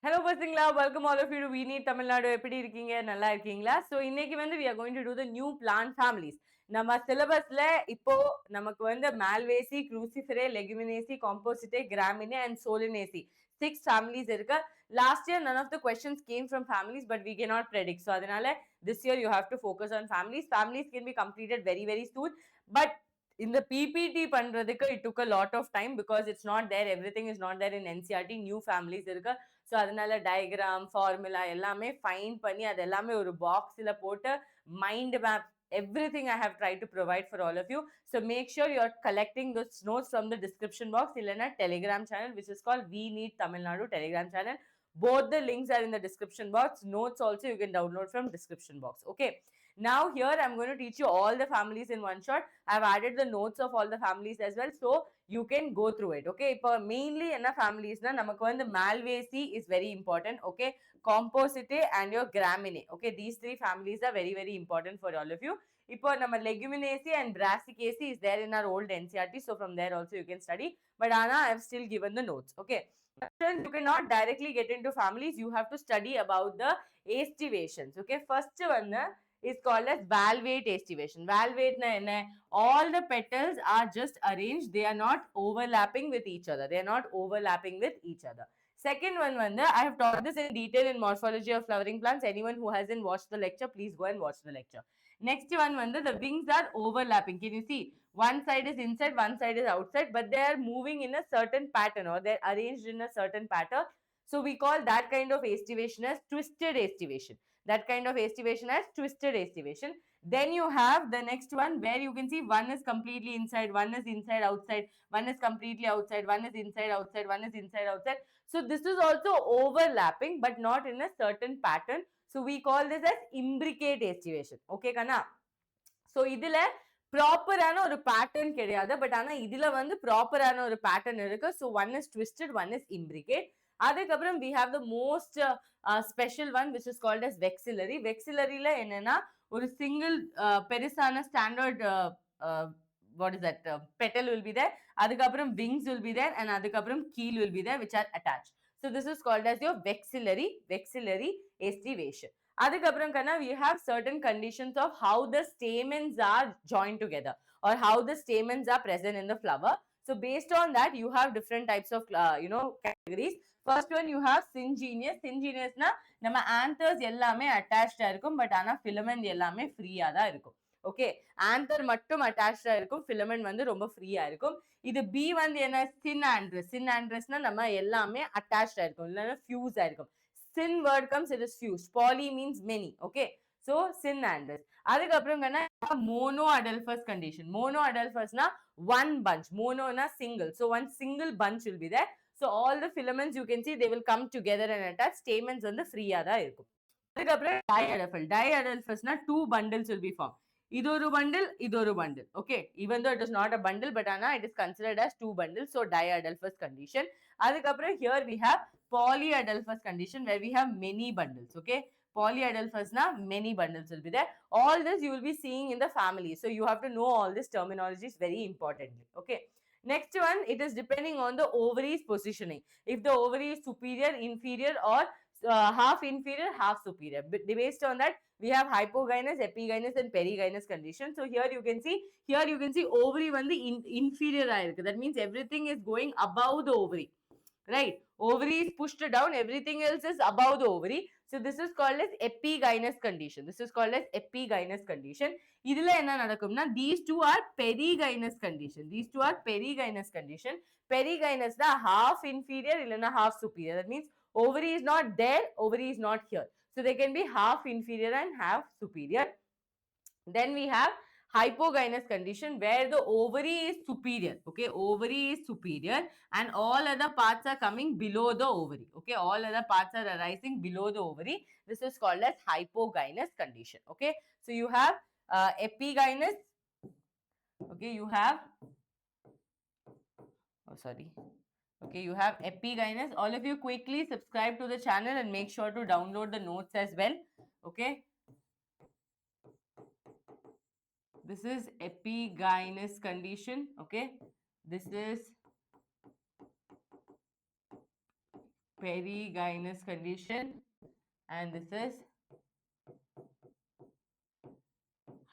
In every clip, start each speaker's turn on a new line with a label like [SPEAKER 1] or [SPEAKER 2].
[SPEAKER 1] Hello பசங்களா, welcome all of you to We Need Tamil Nadu. எப்படி இருக்கீங்க? நல்லா இருக்கீங்களா? So இன்னைக்கு வந்து we are going to do the new plant families. நம்ம சிலபஸ்ல இப்போ நமக்கு வந்து Malvaceae, Cruciferae, Leguminosae, Compositae, Graminae and Solanaceae 6 families இருக்கு. Last year none of the questions came from families, but we cannot predict. So அதனால this year you have to focus on families. Families can be completed very very soon, but in the PPT பண்றதுக்கு it took a lot of time because it's not there, everything is not there in NCERT. New families இருக்கு. So அதனால diagram formula எல்லாமே fine பண்ணி அது எல்லாமே ஒரு பாக்ஸில் போட்டு mind map everything I have tried to provide for all of you. So make sure you're collecting those notes from the description box illana telegram channel which is called We Need Tamil Nadu telegram channel. Both the links are in the description box. Notes also you can download from description box. Okay, now here I'm going to teach you all the families in one shot. I've added the notes of all the families as well, so you can go through it. Okay, இப்போ mainly என்ன families na நமக்கு வந்து Malvaceae is very important. Okay, Compositae and your Graminae. Okay, these three families are very very important for all of you. இப்போ நம்ம Leguminosae and Brassicaceae is there in our old NCERT, so from there also you can study, but Anna I have still given the notes. Okay, you cannot directly get into families, you have to study about the aestivations. Okay, first one is called as valvate aestivation. Valvate na enna, all the petals are just arranged, they are not overlapping with each other, they are not overlapping with each other. Second one vanda, I have taught this in detail in morphology of flowering plants. Anyone who hasn't watched the lecture, please go and watch the lecture. Next one vanda, the wings are overlapping. Can you see, one side is inside, one side is outside, but they are moving in a certain pattern or they're arranged in a certain pattern. So we call that kind of aestivation as twisted aestivation. That kind of aestivation as twisted aestivation. Then you have the next one where you can see one is completely inside, one is inside outside, one is completely outside, one is inside outside, one is inside outside. So this is also overlapping but not in a certain pattern. So we call this as imbricate aestivation. Okay kana? So இதுல ப்ராப்பரான ஒரு pattern கிடையாது, but ஆனா இதுல வந்து ப்ராப்பரான ஒரு pattern இருக்கு. So one is twisted, one is imbricate. அதுக்கப்புறம் we have the most special one which is called as vexillary. வெக்சிலரியில என்னன்னா ஒரு சிங்கிள் பெருசான standard what is that petal will be there, அதுக்கப்புறம் wings will be there, and அதுக்கப்புறம் keel will be there which are attached. So this is called as your vexillary aestivation. அதுக்கப்புறம் கண்ணா we have certain conditions of how the stamens are joined together or how the stamens are present in the flower. So based on that you have different types of categories. First one you have syngenous. Syngenous na நம்ம anthers எல்லாமே attached இருக்கும், but ஆனா filament எல்லாமே ஃப்ரீயா தான் இருக்கும். Okay, anther மட்டும் அட்டாச்சா இருக்கும், filament வந்து ரொம்ப ஃப்ரீயா இருக்கும். இது பி வந்து என்ன, synandrous. Synandrousனா நம்ம எல்லாமே அட்டாச்சா இருக்கும், இல்லைன்னா ஃபியூஸா இருக்கும். Syn word comes, it is fused. Poly means many. Okay, so synandrous. அதுக்கப்புறம் என்ன, mono adelphous condition. Mono adelphous na one bunch, mono na single, so one single bunch will be there. So all the filaments you can see they will come together and attach. Stamens வந்து ஃப்ரீயா தான் இருக்கும். அதுக்கப்புறம் diadelphous. Diadelphous na two bundles will be formed. இது ஒரு bundle, இது ஒரு bundle. Okay, even though it is not a bundle, but ஆனா it is considered as two bundles. So diadelphous condition. அதுக்கப்புறம் here we have polyadelphous condition where we have many bundles. Okay, polyadelphous na many bundles will be there. All this you will be seeing in the family, so you have to know all this terminologies very importantly. Okay, next one, it is depending on the ovaries positioning. If the ovary is superior, inferior, or half inferior, half superior, based on that we have hypogynous, epigynous and perigynous condition. So here you can see ovary வந்து inferior ஆயிருக்கு. That means everything is going above the ovary, right? Ovary is pushed down, everything else is above the ovary. So this is called as epigynous condition. This is called as epigynous condition. இதுல என்ன நடக்கும்னா these two are perigynous condition. These two are perigynous condition. Perigynous da half inferior இல்லைன்னா half superior. That means ovary is not there, ovary is not here. So they can be half inferior and half superior. Then we have hypogynous condition where the ovary is superior. Okay, ovary is superior and all other parts are coming below the ovary. Okay, all other parts are arising below the ovary. This is called as hypogynous condition. Okay, so you have epigynous. Okay, you have okay, you have epigynous. All of you quickly subscribe to the channel and make sure to download the notes as well. Okay, this is epigynous condition. Okay, this is perigynous condition, and this is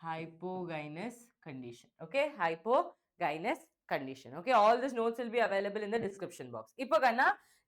[SPEAKER 1] hypogynous condition. Okay, hypogynous condition. Okay, all these notes will be available in the description box. இப்போ கண்ணா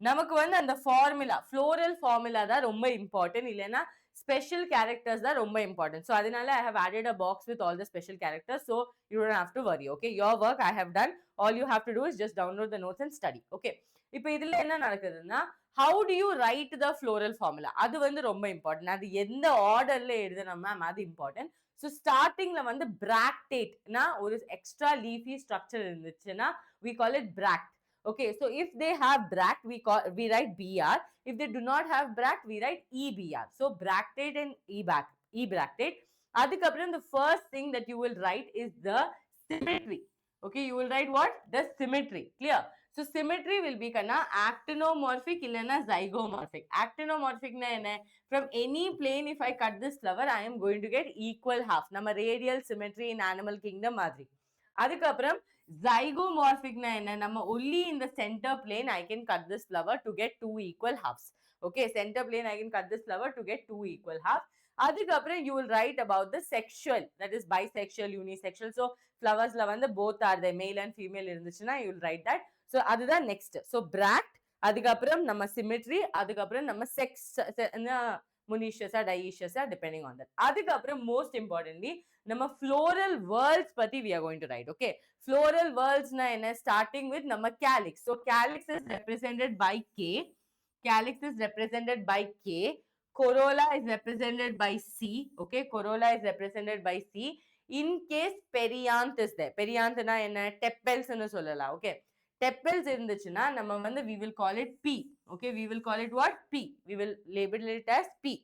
[SPEAKER 1] நமக்கு வந்து அந்த formula floral formula தான் ரொம்ப important, இல்லைன்னா special characters தான் ரொம்ப important. So அதனால I have added a box with all the special characters, so you don't have to worry. Okay, your work I have done. All you have to do is just download the notes and study. Okay, இப்போ இதுல என்ன நடக்குதுன்னா, how do you write the floral formula? அது வந்து ரொம்ப important. அது எந்த ஆர்டர்ல எழுதணும் மேம், அது இம்பார்ட்டன்ட். ஸோ ஸ்டார்டிங்ல வந்து பிராக்டேட்னா ஒரு எக்ஸ்ட்ரா லீஃபி ஸ்ட்ரக்சர் இருந்துச்சுன்னா we call it bract. Okay, so if they have bract, we write br. If they do not have bract, we write ebr. So bractate and ebractate. Adukapram the first thing that you will write is the symmetry. Okay, you will write what? The symmetry. Clear? So symmetry will be kana actinomorphic illana zygomorphic. Actinomorphic na enna? From any plane if I cut this flower, I am going to get equal half. Nama radial symmetry in animal kingdom madri. Adukapram zygomorphic na enna? Nama only in the center plane I can cut this flower to get two equal halves. Okay, center plane I can cut this flower to get two equal halves. Adukapram you will write about the sexual, that is bisexual, unisexual. So flowers la வந்து both are the male and female இருந்துச்சுன்னா you will write that. So அதுதான் next. So bract, அதுக்கப்புறம் நம்ம symmetry, அதுக்கப்புறம் நம்ம sex, monoecious or dioecious depending on that. அதுக்கப்புறம் most importantly நம்ம floral whorls பத்தி we are going to write. Okay, floral whorls na என்ன? Starting with நம்ம calyx. So calyx is represented by K. Calyx is represented by K. Corolla is represented by C. Okay, corolla is represented by C. In case perianth is there, perianth na enna? Tepals nu sollala. Okay, tepals இருந்துச்சுன்னா நம்ம வந்து we will call it P. Okay, we will call it what? P. We will label it as P.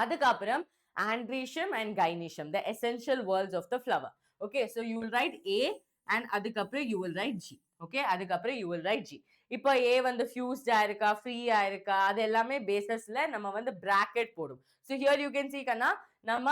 [SPEAKER 1] அதுக்கப்புறம் andrecium and gynoecium, the essential whorls of the flower. Okay, so you will write A and அதுக்கப்புறம் you will write G. Okay, அதுக்கப்புறம் you will write G. இப்போ A வந்து fused ஆயிருக்கா, free ஆயிருக்கா, அது எல்லாமே பேசஸ்ல நம்ம வந்து bracket போடும். So here you can see கண்ணா, நம்ம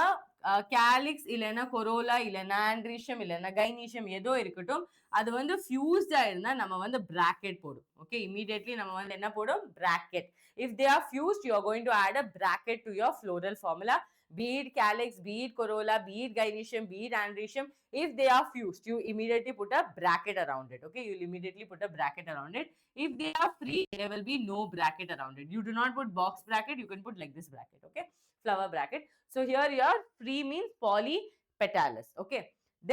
[SPEAKER 1] கேலிக்ஸ் இல்லைன்னா கொரோலா இல்லைன்னா ஆண்ட்ரீஷியம் இல்லைன்னா கைனீஷியம் ஏதோ இருக்கட்டும், அது வந்து ஃபியூஸ்டா இருந்தா நம்ம வந்து bracket போடும். ஓகே, immediately நம்ம வந்து என்ன போடும்? Bracket. If they are fused, you are going to add a bracket to your floral formula. Be it calyx, be it corolla, be it gynoecium, be it andrecium. If they are fused, you immediately put a bracket around it. Okay, you will immediately put a bracket around it. If they are free, there will be no bracket around it. You do not put box bracket, you can put like this bracket. Okay, flower bracket. So here your free means polypetalous. Okay,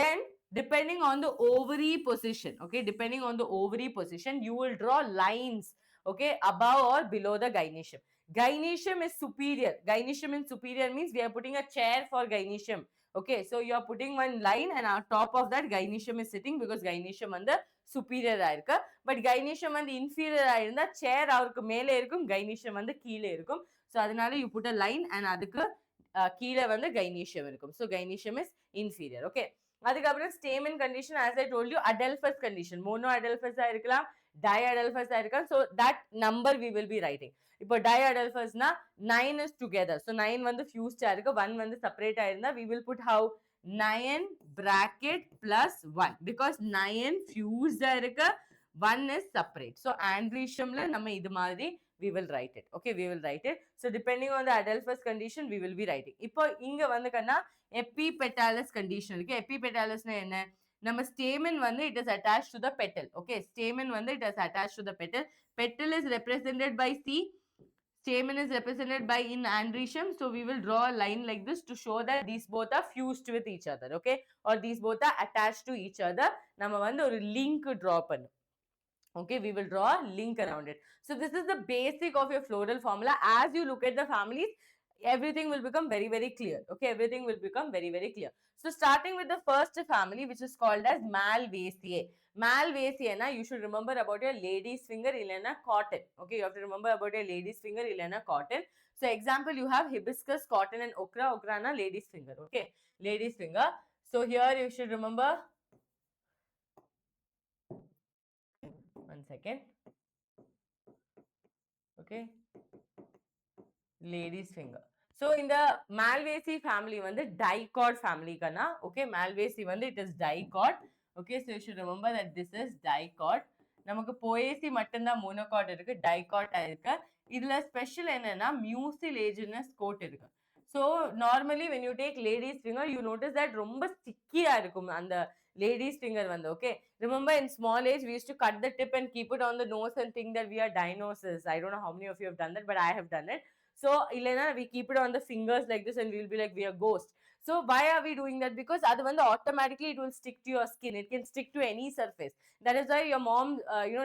[SPEAKER 1] then depending on the ovary position, okay, depending on the ovary position, you will draw lines, okay, above or below the gynoecium. Gynoecium is superior. Gynoecium in superior means we are putting a chair for gynoecium. Okay, so you are putting one line and on top of that gynoecium is sitting because gynoecium வந்து superior ஆயிருக்கு. But gynoecium வந்து inferior ஆயிருந்தா chair அவருக்கு மேலே இருக்கும், gynoecium வந்து கீழே இருக்கும். So அதனால you put a line and அதுக்கு கீழே வந்து gynoecium இருக்கும். So gynoecium is inferior. Okay, அதுக்கப்புறம் stamen condition, as I told you, adelphous condition. Mono adelphous இருக்கலாம், diadelphous இருக்கலாம். So that number we will be writing. இப்போ diadelphous na 9 is together. So 9 வந்து fused இருக்கு, 1 வந்து separate ஆயிருந்தா we will put how? 9 bracket plus 1 because 9 fused இருக்கு, 1 is separate. So andreciumல நம்ம இது மாதிரி we will write it. Okay, we will write it. So depending on the adelphous condition we will be writing. இப்போ இங்க வந்து கண்ணா epipetalous condition இருக்கு. epipetalous na என்ன? நம்ம stamen வந்து it is attached to the petal. Okay, stamen வந்து it is attached to the petal. Petal is represented by C. Stamen is represented by in andrecium. So we will draw a line like this to show that these both are fused with each other. Okay, or these both are attached to each other. நம்ம வந்து ஒரு link draw பண்ணும். Okay, we will draw a link around it. So this is the basic of your floral formula. As you look at the families, everything will become very, very clear. Okay, everything will become very, very clear. So starting with the first family, which is called as Malvaceae. Malvaceae na, you should remember about your lady's finger, illena cotton. Okay, you have to remember about your lady's finger, illena cotton. So example, you have hibiscus, cotton and okra. Okra na lady's finger. Okay, lady's finger. So here you should remember. One second. Okay, lady's finger. So in the Malvaceae family வந்து dicot family kana. Okay, Malvaceae வந்து it is dicot. Okay, so you should remember that this is dicot. நமக்கு poaceae மட்டும்தான் monocot இருக்கு, dicot இருக்கு. இதுல special என்னன்னா mucilaginous coat இருக்கு. So normally when you take ladies finger, you notice that ரொம்ப ஸ்டிக்கியா இருக்கும் அந்த ladies finger வந்து. Okay, remember in small age we used to cut the tip and keep it on the nose and think that we are dinosaurs. I don't know how many of you have done that, but I have done it. So இல்லைன்னா we keep it on the fingers like this and we'll be like we are ghosts. So why are we doing that? Because அது வந்து automatically it will stick to your skin. It can stick to any surface. That is why your mom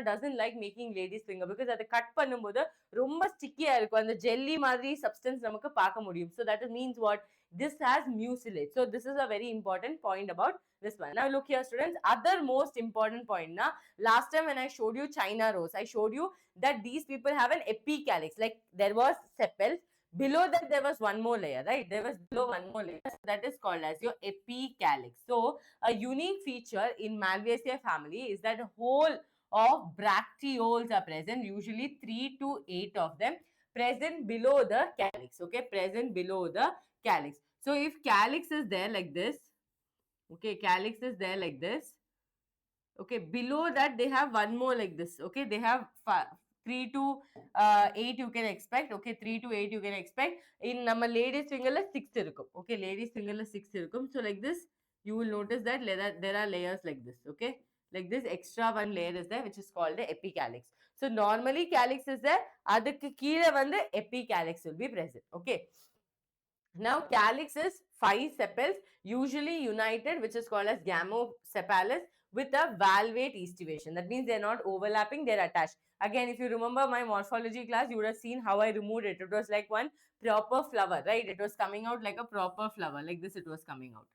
[SPEAKER 1] doesn't like making ladies finger, because அதை cut பண்ணும்போது ரொம்ப ஸ்டிக்கியா இருக்கும், அந்த jelly மாதிரி substance நமக்கு பார்க்க முடியும். So that means what? This has mucilage. So this is a very important point about this one. Now look here students, other most important point na, last time when I showed you China rose, I showed you that these people have an epicalyx. Like there was sepals, below that there was one more layer, right? There was below one more layer, that is called as your epicalyx. So a unique feature in Malvaceae family is that whole of bracteoles are present, usually 3 to 8 of them present below the calyx. Okay, present below the calyx. So if calyx is there like this, okay, calyx is there like this, okay, below that they have one more like this. Okay, they have 3 to 8 you can expect. Okay, 3 to 8 you can expect. In நம்ம ladies finger la 6 இருக்கும். Okay, ladies finger la 6 இருக்கும். So like this you will notice that there are layers like this. Okay, like this extra one layer is there, which is called the epicalyx. So normally calyx is there, அதுக்கு கீழ வந்து epicalyx will be present. Okay, now calyx is 5 sepals usually united, which is called as gamosepalous, with a valvate estivation. That means they're not overlapping, they're attached. Again, if you remember my morphology class, you would have seen how I removed it. It was like one proper flower, right? It was coming out like a proper flower, like this it was coming out.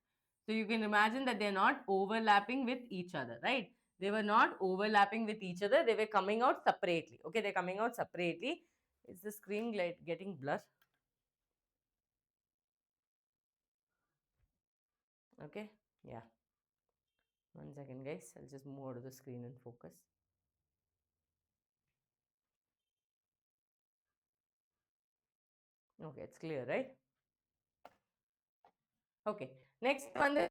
[SPEAKER 1] So you can imagine that they're not overlapping with each other, right? They were not overlapping with each other, they were coming out separately. Okay, they're coming out separately. Is the screen getting blurred? Okay, yeah. 1 second guys, I'll just move out of the screen and focus. Okay, it's clear, right? Okay, next வந்து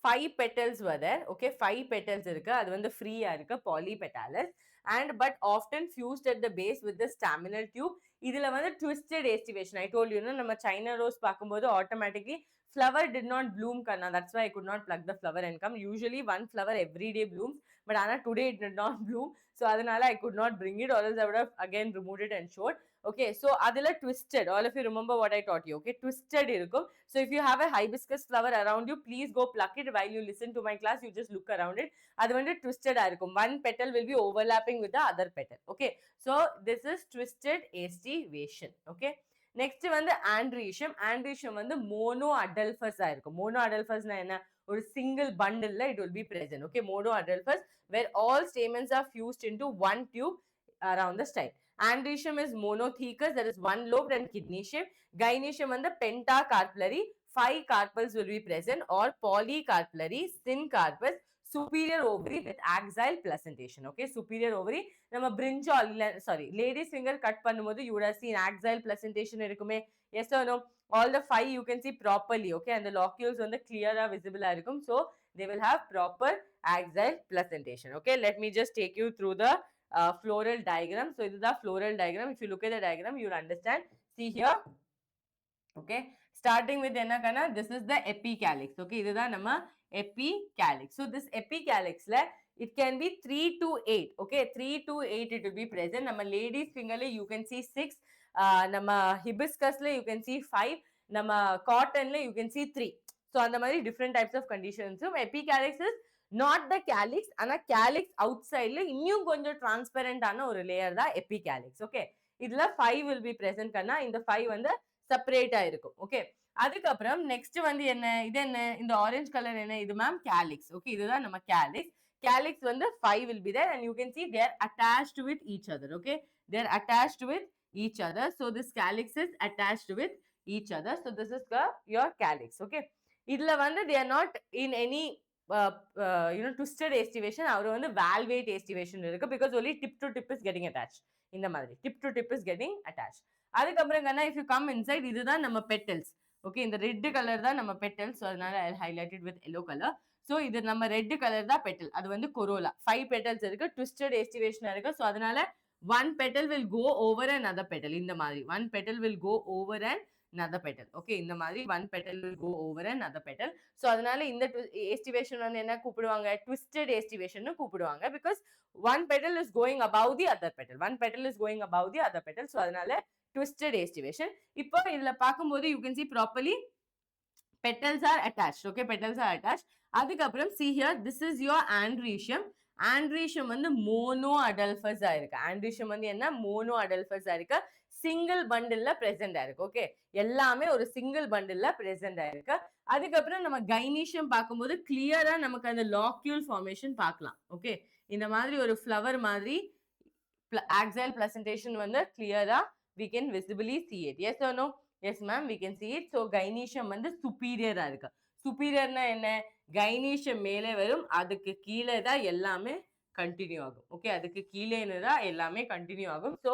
[SPEAKER 1] 5 petals were there. Okay, 5 petals இருக்கு, அது வந்து ஃப்ரீயா இருக்கு, polypetalous, and but often fused at the base with the staminal tube. இதுல வந்து twisted estivation. I told you, நம்ம China rose பார்க்கும்போது automatically flower did not bloom kanna. That's why I could not pluck the flower and come. Usually one flower every day blooms, but Anna today it did not bloom. So adanala I could not bring it, or else I would have again removed it and showed. Okay, so adila twisted. All of you remember what I taught you. Okay, twisted irukum. So if you have a hibiscus flower around you, please go pluck it while you listen to my class. You just look around it. அது வந்து twisted irukum. One petal will be overlapping with the other petal. Okay, so this is twisted estivation. Okay, next வந்து androecium. Androecium வந்து mono adelphous இருக்கும். Mono adelphous na என்ன? ஒரு single bundle la it will be present. Okay, mono adelphous, where all stamens are fused into one tube around the style. Androecium is monothecous, that is one lobed and kidney shaped. Gynoecium வந்து pentacarpellary, 5 carpels will be present, or polycarpellary, syncarpous, superior ovary with axile placentation. Okay, superior ovary. நம்ம brinjal, sorry, ladies finger cut பண்ணும்போது you would have seen axile placentation இருக்குமே. Yes or no? All the 5 you can see properly. Okay, and the locules வந்து clear visible இருக்கும். So they will have proper axile placentation. Okay, let me just take you through the floral diagram. So this is the floral diagram. If you look at the diagram, you will understand. See here. Okay, starting with enna kana, this is the epicalyx. Okay, this is the epicalyx. So this epicalyx la it can be 3 to 8. Okay, 3 to 8 it will be present. Nama ladies finger la you can see 6. Nama hibiscus la you can see 5. Nama cotton la you can see 3. So அந்த மாதிரி different types of conditions. So epicalyx is not the calyx, ஆனா calyx outside ல இன்னும் கொஞ்சம் transparent ஆன ஒரு layer தான் epicalyx. Okay, இதுல 5 will be present கண்ணா, இந்த 5 வந்து separate ஆயிருக்கும். Okay, அதுக்கப்புறம் next வந்து என்ன, இது என்ன, இந்த orange color என்ன, இது மேம் calyx. Okay, இதுதான் நம்ம calyx. Calyx வந்து 5 will be there, and you can see they are attached with each other. Okay, they are attached with each other. So this calyx is attached with each other. So this is your calyx. Okay, இதுல வந்து they are not in any twisted estivation. அவர் வந்து valvate estivation இருக்கு, because only tip to tip is getting attached. இந்த மாதிரி tip to tip is getting attached. அதுக்கப்புறம் கண்ணா, if you come inside, இதுதான் நம்ம petals. Okay, இந்த ரெட் கலர் தான் நம்ம petals. So அதனால I highlighted with yellow color. So இது நம்ம ரெட் கலர் தான் பெட்டல், அது வந்து கொரோலா. 5 பெட்டல்ஸ் இருக்கு, ட்விஸ்டட் எஸ்டிவேஷனா இருக்கு. ஸோ அதனால one petal will go over another petal. இந்த மாதிரி one petal will go over another petal. Okay, இந்த மாதிரி one petal will go over another petal. So அதனால இந்த எஸ்டிவேஷன் வந்து என்ன கூப்பிடுவாங்க, ட்விஸ்டட் எஸ்டிவேஷன் கூப்பிடுவாங்க. Because one petal is going above the other petal. One petal is going above the other petal. So அதனால twisted estivation. இப்போ இதுல பார்க்கும்போது you can see properly petals are attached. Okay, petals are attached. அதுக்கப்புறம் see here, this is your andrecium. andrecium வந்து mono adelphous இருக்கு. andrecium வந்து என்ன, mono adelphous இருக்கு. சிங்கிள் பண்டில்ல பிரசன்ட் ஆயிருக்கு. ஓகே, எல்லாமே ஒரு சிங்கிள் பண்டில்ல பிரசன்ட் ஆயிருக்கு. அதுக்கப்புறம் நம்ம கைனீஷியம் பார்க்கும்போது கிளியரா நமக்கு அந்த லாக்யூல் ஃபார்மேஷன் பார்க்கலாம். ஓகே, இந்த மாதிரி ஒரு ஃப்ளவர் மாதிரி axial placentation வந்து கிளியரா we can visibly see it. Yes or no? Yes ma'am, we can see it. So gynoecium வந்து superior-ஆ இருக்கு. superior-னா என்ன, gynoecium மேலே வரும், அதுக்கு கீழே தான் எல்லாமே கண்டினியூ ஆகும். ஓகே, அதுக்கு கீழே தான் எல்லாமே கண்டினியூ ஆகும். ஸோ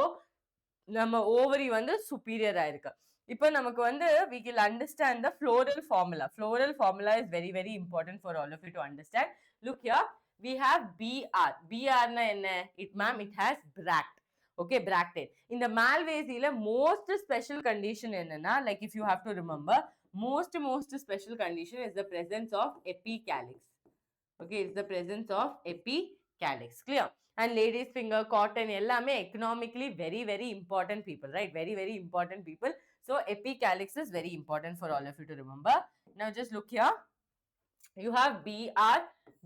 [SPEAKER 1] நம்ம ஓவரி வந்து superior-ஆ இருக்கு. இப்போ நமக்கு வந்து we will understand the floral formula. Floral formula is very very important for all of you to understand. Look here, we have BR. BR-னா என்ன, it ma'am, it has bract. Okay, bracted. In the Malvaceae, most special condition என்னன்னா, like if you have to remember, most special condition is the presence of epicalyx. Okay, it's the presence of epicalyx. Clear? And ladies finger, cotton, எல்லாமே economically very very important people, right? Very very important people. So epicalyx is very important for all of you to remember. Now just look here. You have BR.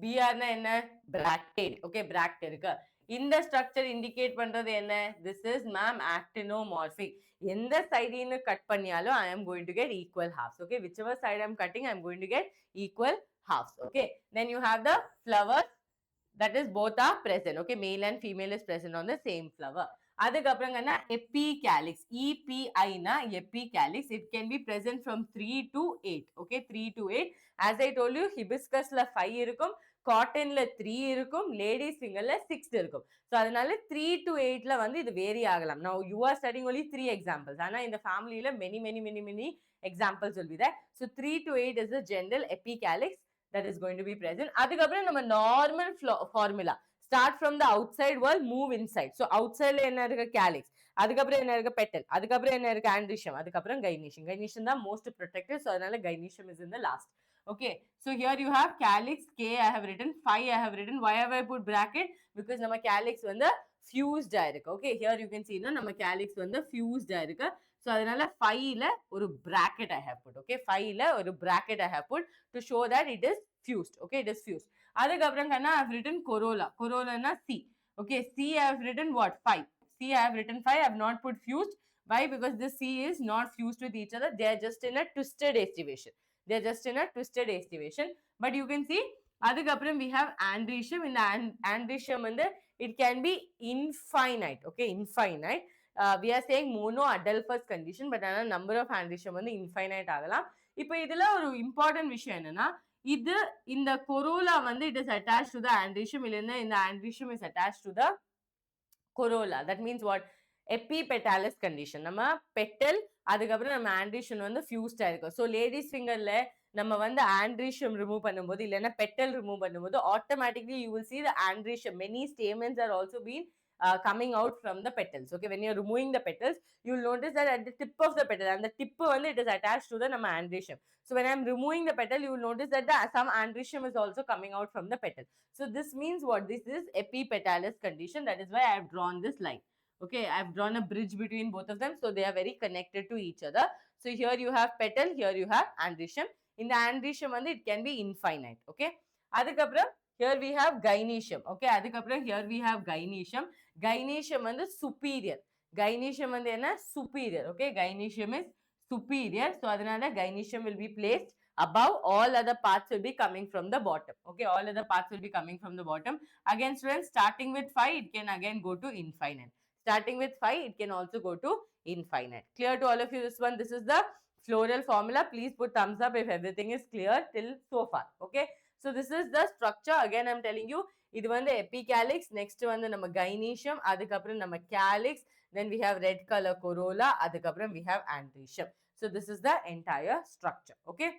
[SPEAKER 1] BR na enna, bracted. Okay, bracted irukku. இந்த structure indicate பண்றது என்ன, this is ma'am actinomorphic. எந்த சைடின்னு cut பண்ணியாலும் I am going to get equal halves. Okay, whichever side I am cutting, I am going to get equal halves. Okay, then you have the flowers, that is both are present. Okay, male and female is present on the same flower. அதுக்கப்புறம் என்ன, epicalyx. EPI na epicalyx. It can be present from 3 to 8. Okay, 3 to 8. As I told you, hibiscusல 5 இருக்கும், காட்டன்ல 3 இருக்கும், ladies ஃபிங்கர்ல 6 இருக்கும். So அதனால 3 to 8ல வந்து இது vary ஆகலாம். Now you are studying only 3 examples. ஆனா இந்த ஃபேமிலியில many examples will be there. So 3 to 8 is the general epicalyx that is going to be present. அதுக்கப்புறம் நம்ம normal formula, start from the outside world, move inside. So outsideல என்ன இருக்கு, calyx. அதுக்கப்புறம் என்ன இருக்கு, petal. அதுக்கப்புறம் என்ன இருக்கு, andrecium. அதுக்கப்புறம் gynoecium. gynoecium தான் most protected. So அதனால gynoecium is in the last. Okay, so here you have calyx. K I have written, 5 I have written. Why have I put bracket? Because நம்ம calyx வந்து fused ஆயிருக்கு. Okay, here you can see நம்ம calyx வந்து fused ஆயிருக்கு. So அதனால 5ல ஒரு bracket I have put. Okay, 5ல ஒரு bracket I have put to show that it is fused. Okay, it is fused. அதுக்கப்புறம் கண்ணா I have written corolla. corolla na C. Okay, C I have written what, 5. C I have written 5. I have not put fused. Why? Because this C is not fused with each other. They are just in a twisted estivation. They are just in a twisted estivation. But you can see, அதுக்கப்புறம் we have andrecium. In the andrecium வந்து it can be infinite. Okay, infinite. We are saying mono adelphous condition, but number of andrecium வந்து infinite ஆகலாம். இப்போ இதுல ஒரு important விஷயம் என்னன்னா, இது இந்த corolla வந்து it is attached to the andrecium, இல்லைன்னா இந்த andrecium is attached to the corolla. That means what? Epipetalis condition. நம்ம petal, அதுக்கப்புறம் நம்ம andrecium வந்து fused ஆயிருக்கும். So ladies fingerல நம்ம வந்து andrecium remove பண்ணும்போது, இல்லைன்னா petal remove பண்ணும்போது automatically you will see the andrecium. Many stamens are also being coming out from the petals. Okay, when you are removing the petals, you will notice that at the tip of the petal, and the tip வந்து it is attached to the நம்ம andrecium. So when I am removing the petal, you will notice that some andrecium is also coming out from the petal. So this means what? This is epipetalis condition. That is why I have drawn this line. Okay, I have drawn a bridge between both of them, so they are very connected to each other. So here you have petal, here you have andrecium. In the andrecium வந்து it can be infinite. Okay, அதுக்கப்புறம் here we have gynoecium. Okay, அதுக்கப்புறம் here we have gynoecium. gynoecium வந்து superior. gynoecium வந்து என்ன, superior. Okay, gynoecium is superior. So அதனால gynoecium will be placed above. All other parts will be coming from the bottom. Okay, all other parts will be coming from the bottom. Again students, starting with 5, it can again go to infinite. Starting with 5, it can also go to infinite. Clear to all of you this one? This is the floral formula. Please put thumbs up if everything is clear till so far. Okay, so this is the structure. Again I am telling you, இது வந்து epicalyx, next வந்து நம்ம gynoecium, அதுக்கப்புறம் நம்ம calyx, then we have red color corolla, அதுக்கப்புறம் we have andrecium. So this is the entire structure. Okay,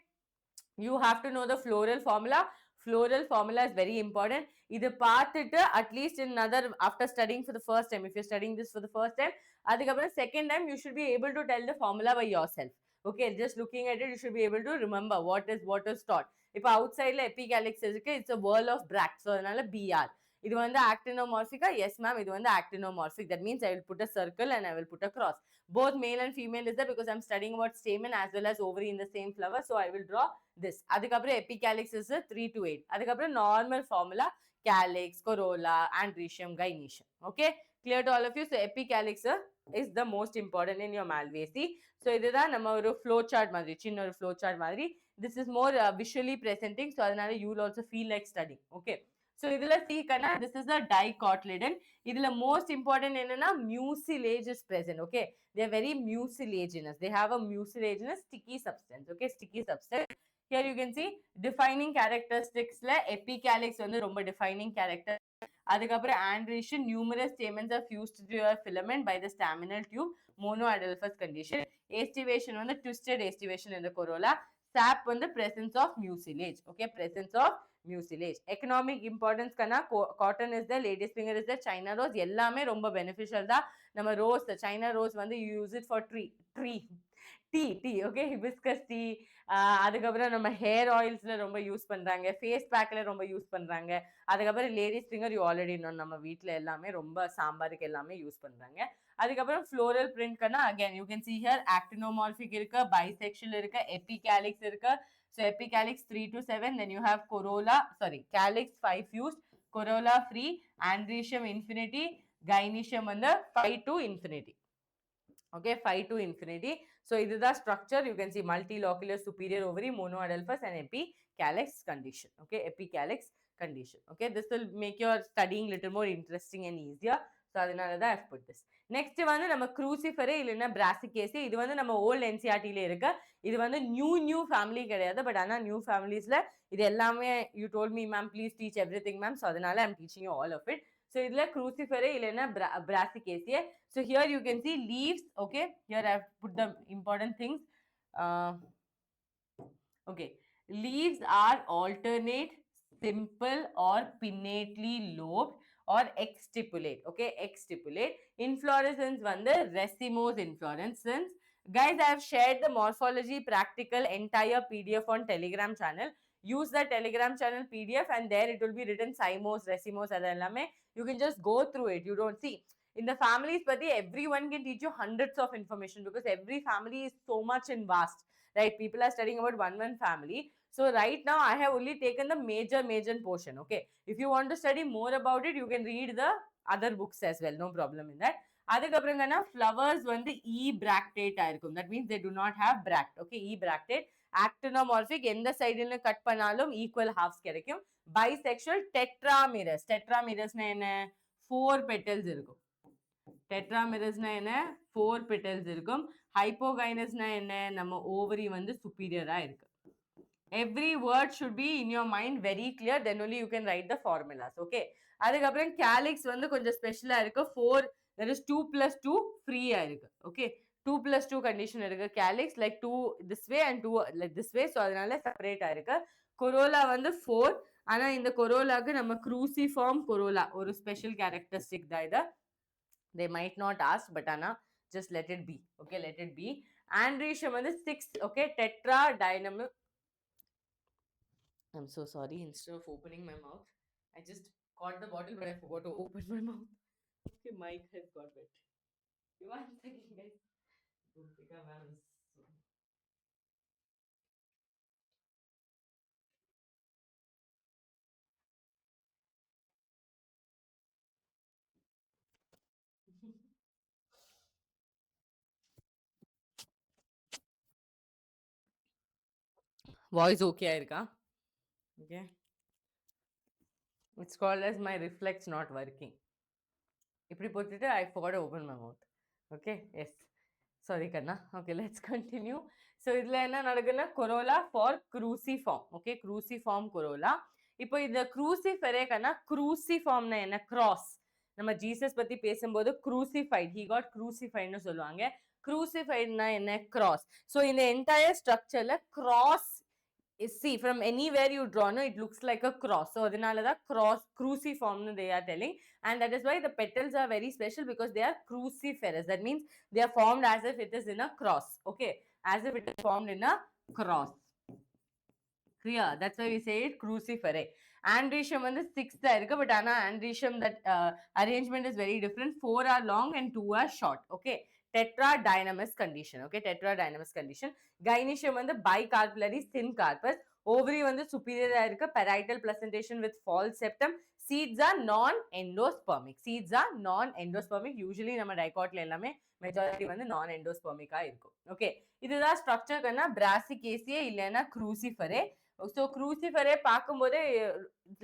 [SPEAKER 1] you have to know the floral formula. floral formula is very important. இது பார்த்துட்டு at least in another, after studying for the first time, if you're studying this for the first time, அதுக்கப்புறம் second time you should be able to tell the formula by yourself. Okay, just looking at it you should be able to remember what is taught. இப்போ outsideல epicalyx இருக்கு, it's a whirl of Bragg, so அதனால Br. இது வந்து actinomorphica, yes ma'am, இது வந்து actinomorphic. That means I will put a circle and I will put a cross. Both male and female is there because I'm studying about stamen as well as ovary in the same flower, so I will draw this. அதுக்கப்புறம் epicalyx is 3 to 8. அதுக்கப்புறம் normal formula calyx, corolla, androecium, gynoecium. Okay, clear to all of you? So epicalyx is the most important in your Malvaceae. So இதுதான் நம்ம ஒரு flow chart மாதிரி, சின்ன ஒரு flow chart மாதிரி. This is more visually presenting, so அதனால you will also feel like studying. Okay, so இதுல see Kanna, this is a dicotyledon. இதுல most important என்னன்னா mucilage is present. Okay, they are very mucilaginous. They have a mucilaginous sticky substance. Okay, sticky substance. Here you can see defining characteristics la epicalyx வந்து ரொம்ப defining character. அதுக்கப்புறம் androecium, numerous stamens are fused to your filament by the staminal tube, monoadelphous condition. Aestivation வந்து twisted aestivation in the corolla. Sap வந்து presence of mucilage. Okay, presence of mucilage. Economic importance kana cotton is there, ladies finger is there, China rose எல்லாமே ரொம்ப beneficial தான். நம்ம rose, China rose வந்து you use it for tea. Okay, hibiscus tea. அதுக்கப்புறம் நம்ம hair ஆயில்ஸ்ல ரொம்ப use பண்றாங்க, face பேக்ல ரொம்ப யூஸ் பண்றாங்க. அதுக்கப்புறம் ladies finger you already know, நம்ம வீட்ல எல்லாமே ரொம்ப சாம்பாருக்கு எல்லாமே யூஸ் பண்றாங்க. அதுக்கப்புறம் ஃப்ளோரல் பிரிண்ட்னா again you can see here actinomorphic இருக்கு, bisexual இருக்கு, epicalyx இருக்கு. So epicalyx 3 to 7, then you have corolla, calyx 5 fused, corolla free, androecium infinity, gynoecium வந்து 5 to infinity. Okay, 5 to infinity. So this is the structure. You can see multilocular superior ovary, monoadelphous and epicalyx condition. Okay, epicalyx condition. Okay, this will make your studying little more interesting and easier. So அதனால தான் I've put this. Next வந்து நம்ம cruciferae இல்லைன்னா brassicaceae. இது வந்து நம்ம old NCERT-ல இருக்கு. இது வந்து new family கிடையாது, பட் ஆனா new familiesல இது எல்லாமே you told me ma'am please teach everything ma'am, so அதனால I'm teaching you all of it. So இதுல cruciferae இல்லைன்னா brassicaceae. So here you can see leaves. Okay, here I have put the important things. Okay, leaves are alternate, simple or pinnately lobed or exstipulate. Okay, exstipulate. Inflorescence வந்து racemose inflorescence. Guys, I have shared the morphology practical entire PDF on Telegram channel. Use the Telegram channel PDF and there it will be written cymose, racemose அதெல்லாமே. You can just go through it. You don't see in the families, but everyone can teach you hundreds of information because every family is so much in vast, right? People are studying about one family. So right now I have only taken the major portion. Okay, if you want to study more about it, you can read the other books as well, no problem in that. அதுக்கப்புறம்னா flowers வந்து e-bractate ஆயிருக்கும். That means they do not have bract. Okay, e-bractate. Actinomorphic, எந்த சைடுல cut பண்ணாலும் equal halves கிடைக்கும். Bisexual, tetramerous. Tetramerous-னா என்ன? 4 petals இருக்கும். Tetramerous-னா என்ன? 4 petals இருக்கும். Hypogynous-னா என்ன? நம்ம ovary வந்து superior-ஆ இருக்கு. Every word should be in your mind very clear, then only you can write the formulas. Okay, அதுக்கப்புறம் calyx வந்து கொஞ்சம் ஸ்பெஷலா இருக்கு. 4, there is 2 plus 2 free ஆ இருக்கு. Okay, 2 plus 2 condition இருக்கு. calyx like 2 this way and 2 like this way, so அதனால separate ஆயிருக்கு. corolla வந்து 4, ஆனா இந்த corollaக்கு நம்ம cruciform corolla ஒரு ஸ்பெஷல் கேரக்டரிஸ்டிக் தான் இது. They might not ask, but ஆனா just let it be. Okay, let it be. Androecium வந்து 6. Okay, tetra dynamo. I'm so sorry. Instead of opening my mouth, I just caught the bottle, but I forgot to open my mouth. Okay, mic has got wet. One second, guys. Voice okay ஆயிருக்கா? Okay. It's called as my reflex not working. இப்படி போட்டுட்டு I forgot to open my mouth. Okay, yes. Sorry Kanna. Okay, let's continue. So இதுல என்ன நடக்குன்னா corolla for cruciform. Okay, cruciform corolla. இப்போ இந்த cruciferae கண்ணா cruciformனா என்ன? cross. நம்ம Jesus பத்தி பேசும்போது crucified, he got crucified னு சொல்லுவாங்க. crucifiedனா என்ன? cross. So இந்த entire structureல cross see, from anywhere you draw, no, it looks like a cross. So adinala da cross cruciform no they are telling, and that is why the petals are very special, because they are cruciferous. That means they are formed as if it is in a cross. Okay, as if it is formed in a cross. Clear? That's why we say it cruciferae. Androecium வந்து 6th இருக்கு, but ஆனா androecium that arrangement is very different. 4 are long and 2 are short. Okay, tetradynamis condition. Okay, tetradynamis condition. Gynoecium வந்து bicarpellary thin carpus. Ovary வந்து superior இருக்கு, parietal placentation with false septum. Seeds are non-endospermic. Seeds are non-endospermic. Usually நம்ம dicotல எல்லாமே majority வந்து non-endospermic இருக்கும். Okay, இதுதான் structure கண்ணா brassicaceae இல்லைன்னா cruciferae. So cruciferae பார்க்கும்போதே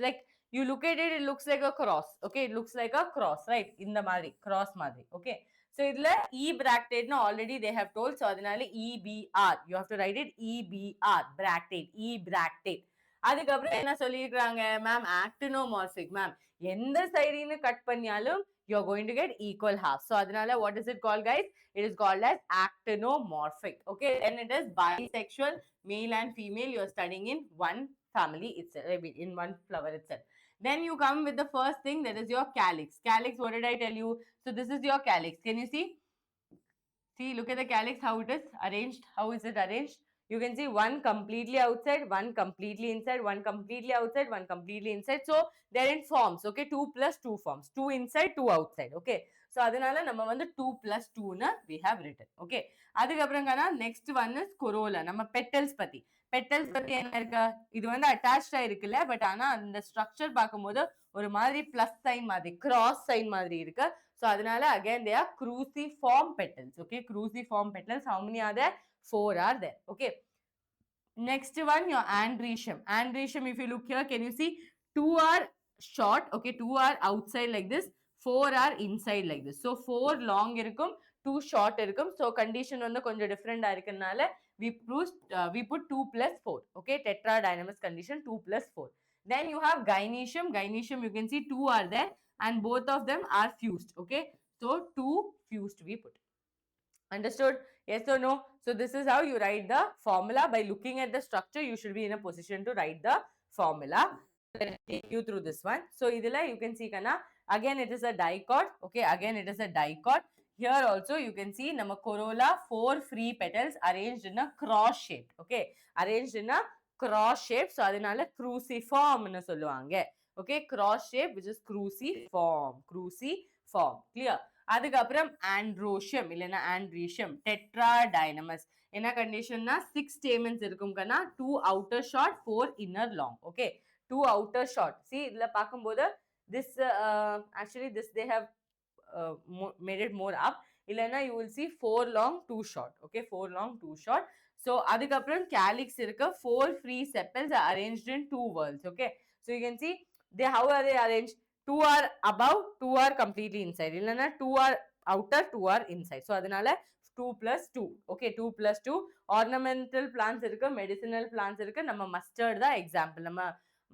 [SPEAKER 1] like you look at it, it looks like a cross. Okay, it looks like a cross, right? இந்த மாதிரி cross மாதிரி. Okay, so இதுல E bractate னா already they have told, so அதனால EBR you have to write it EBR bractate, E bractate. அதுக்கப்புறம் என்ன சொல்லியிருக்காங்க ma'am, actinomorphic. Ma'am எந்த சைடுன்னு cut பண்ணியாலும் you're going to get equal half. So adinala what is it called, guys? It is called as actinomorphic. Okay, and it is bisexual, male and female. You're studying in one family itself, in one flower itself. Then you come with the first thing, that is your calyx. Calyx, what did I tell you? So this is your calyx. Can you see? See, look at the calyx, how it is arranged. How is it arranged? You can see one completely outside, one completely inside, one completely outside, one completely inside. So they're in forms. Okay, 2 plus 2 forms, 2 inside, 2 outside. Okay, so adinala nama vandu 2 plus 2 na we have written. Okay, adukapram kana next one is corolla. Nama petals pati என்ன இருக்கா, இது வந்து attached ஆயிருக்குல்ல, but ஆனா அந்த structure பார்க்கும்போது ஒரு மாதிரி plus sign மாதிரி, கிராஸ் சைன் மாதிரி இருக்கு. So அதனால again they are cruciform petals. Okay, cruciform petals. How many are there? 4 are there. Okay, next one, your androecium. Androecium, if you look here, can you see 2 are short? Okay, 2 are outside like this, 4 are inside like this. So 4 long இருக்கும், 2 short இருக்கும். So condition வந்து கொஞ்சம் different இருக்கனால we put 2 plus 4. Okay, tetradynamis condition, 2 plus 4. Then you have gynoecium. Gynoecium, you can see 2 are there and both of them are fused. Okay, so 2 fused we put. Understood? Yes or no? So this is how you write the formula. By looking at the structure, you should be in a position to write the formula. Let me take you through this one. So idila you can see kana, again it is a dicot. Okay, again it is a dicot. Here also you can see nama corolla, 4 free petals arranged in a cross shape. Okay, arranged in a cross shape. So adinala cruciform nu solluvaanga. Okay, cross shape, which is cruciform. Cruciform. Clear? அதுக்கப்புறம் androecium இல்லைன்னா androecium, tetradynamis. என்ன கண்டிஷன்னா 6 stamens இருக்கும் கண்ணா, 2 outer short, 4 inner long. Okay, 2 outer short. See, இதுல பார்க்கும்போது this actually this they have made it more up. இல்லைன்னா you will see 4 long, 2 short. Okay, 4 long, 2 short. So அதுக்கப்புறம் calyx இருக்கு, 4 free sepals are arranged in 2 whorls. Okay, so you can see how are they arranged? 2 are above, 2 are completely inside. இல்லைன்னா 2 are outer, 2 are inside. So அதனால 2 plus 2. Okay, 2 plus 2. Ornamental plants இருக்கு, medicinal plants இருக்கு. நம்ம mustard தான் example. நம்ம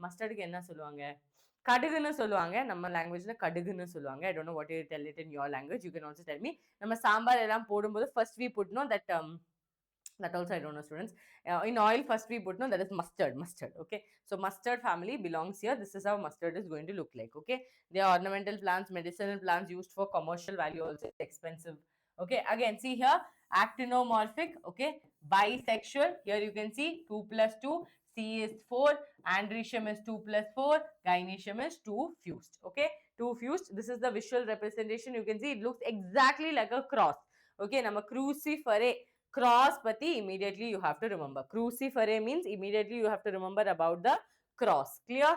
[SPEAKER 1] mustardக்கு என்ன சொல்லுவாங்க? கடுகுன்னு சொல்லுவாங்க. நம்ம லாங்குவேஜ்ல கடுகுன்னு சொல்லுவாங்க. I don't know what you tell it in your language. You can also tell me. நம்ம சாம்பார் எல்லாம் போடும்போது first we put no that also I don't know, students. In oil first we put no, that is mustard. Okay, so mustard family belongs here. This is how mustard is going to look like. Okay, they are ornamental plants, medicinal plants used for commercial value, also expensive. Okay, again see here, actinomorphic. Okay, bisexual. Here you can see 2 plus 2, C is 4, androecium is 2 plus 4, gynoecium is 2 fused. Okay, 2 fused. This is the visual representation. You can see it looks exactly like a cross. Okay, nama cruciferae. Cross pati immediately you have to remember. Cruciferae means immediately you have to remember about the cross. Clear?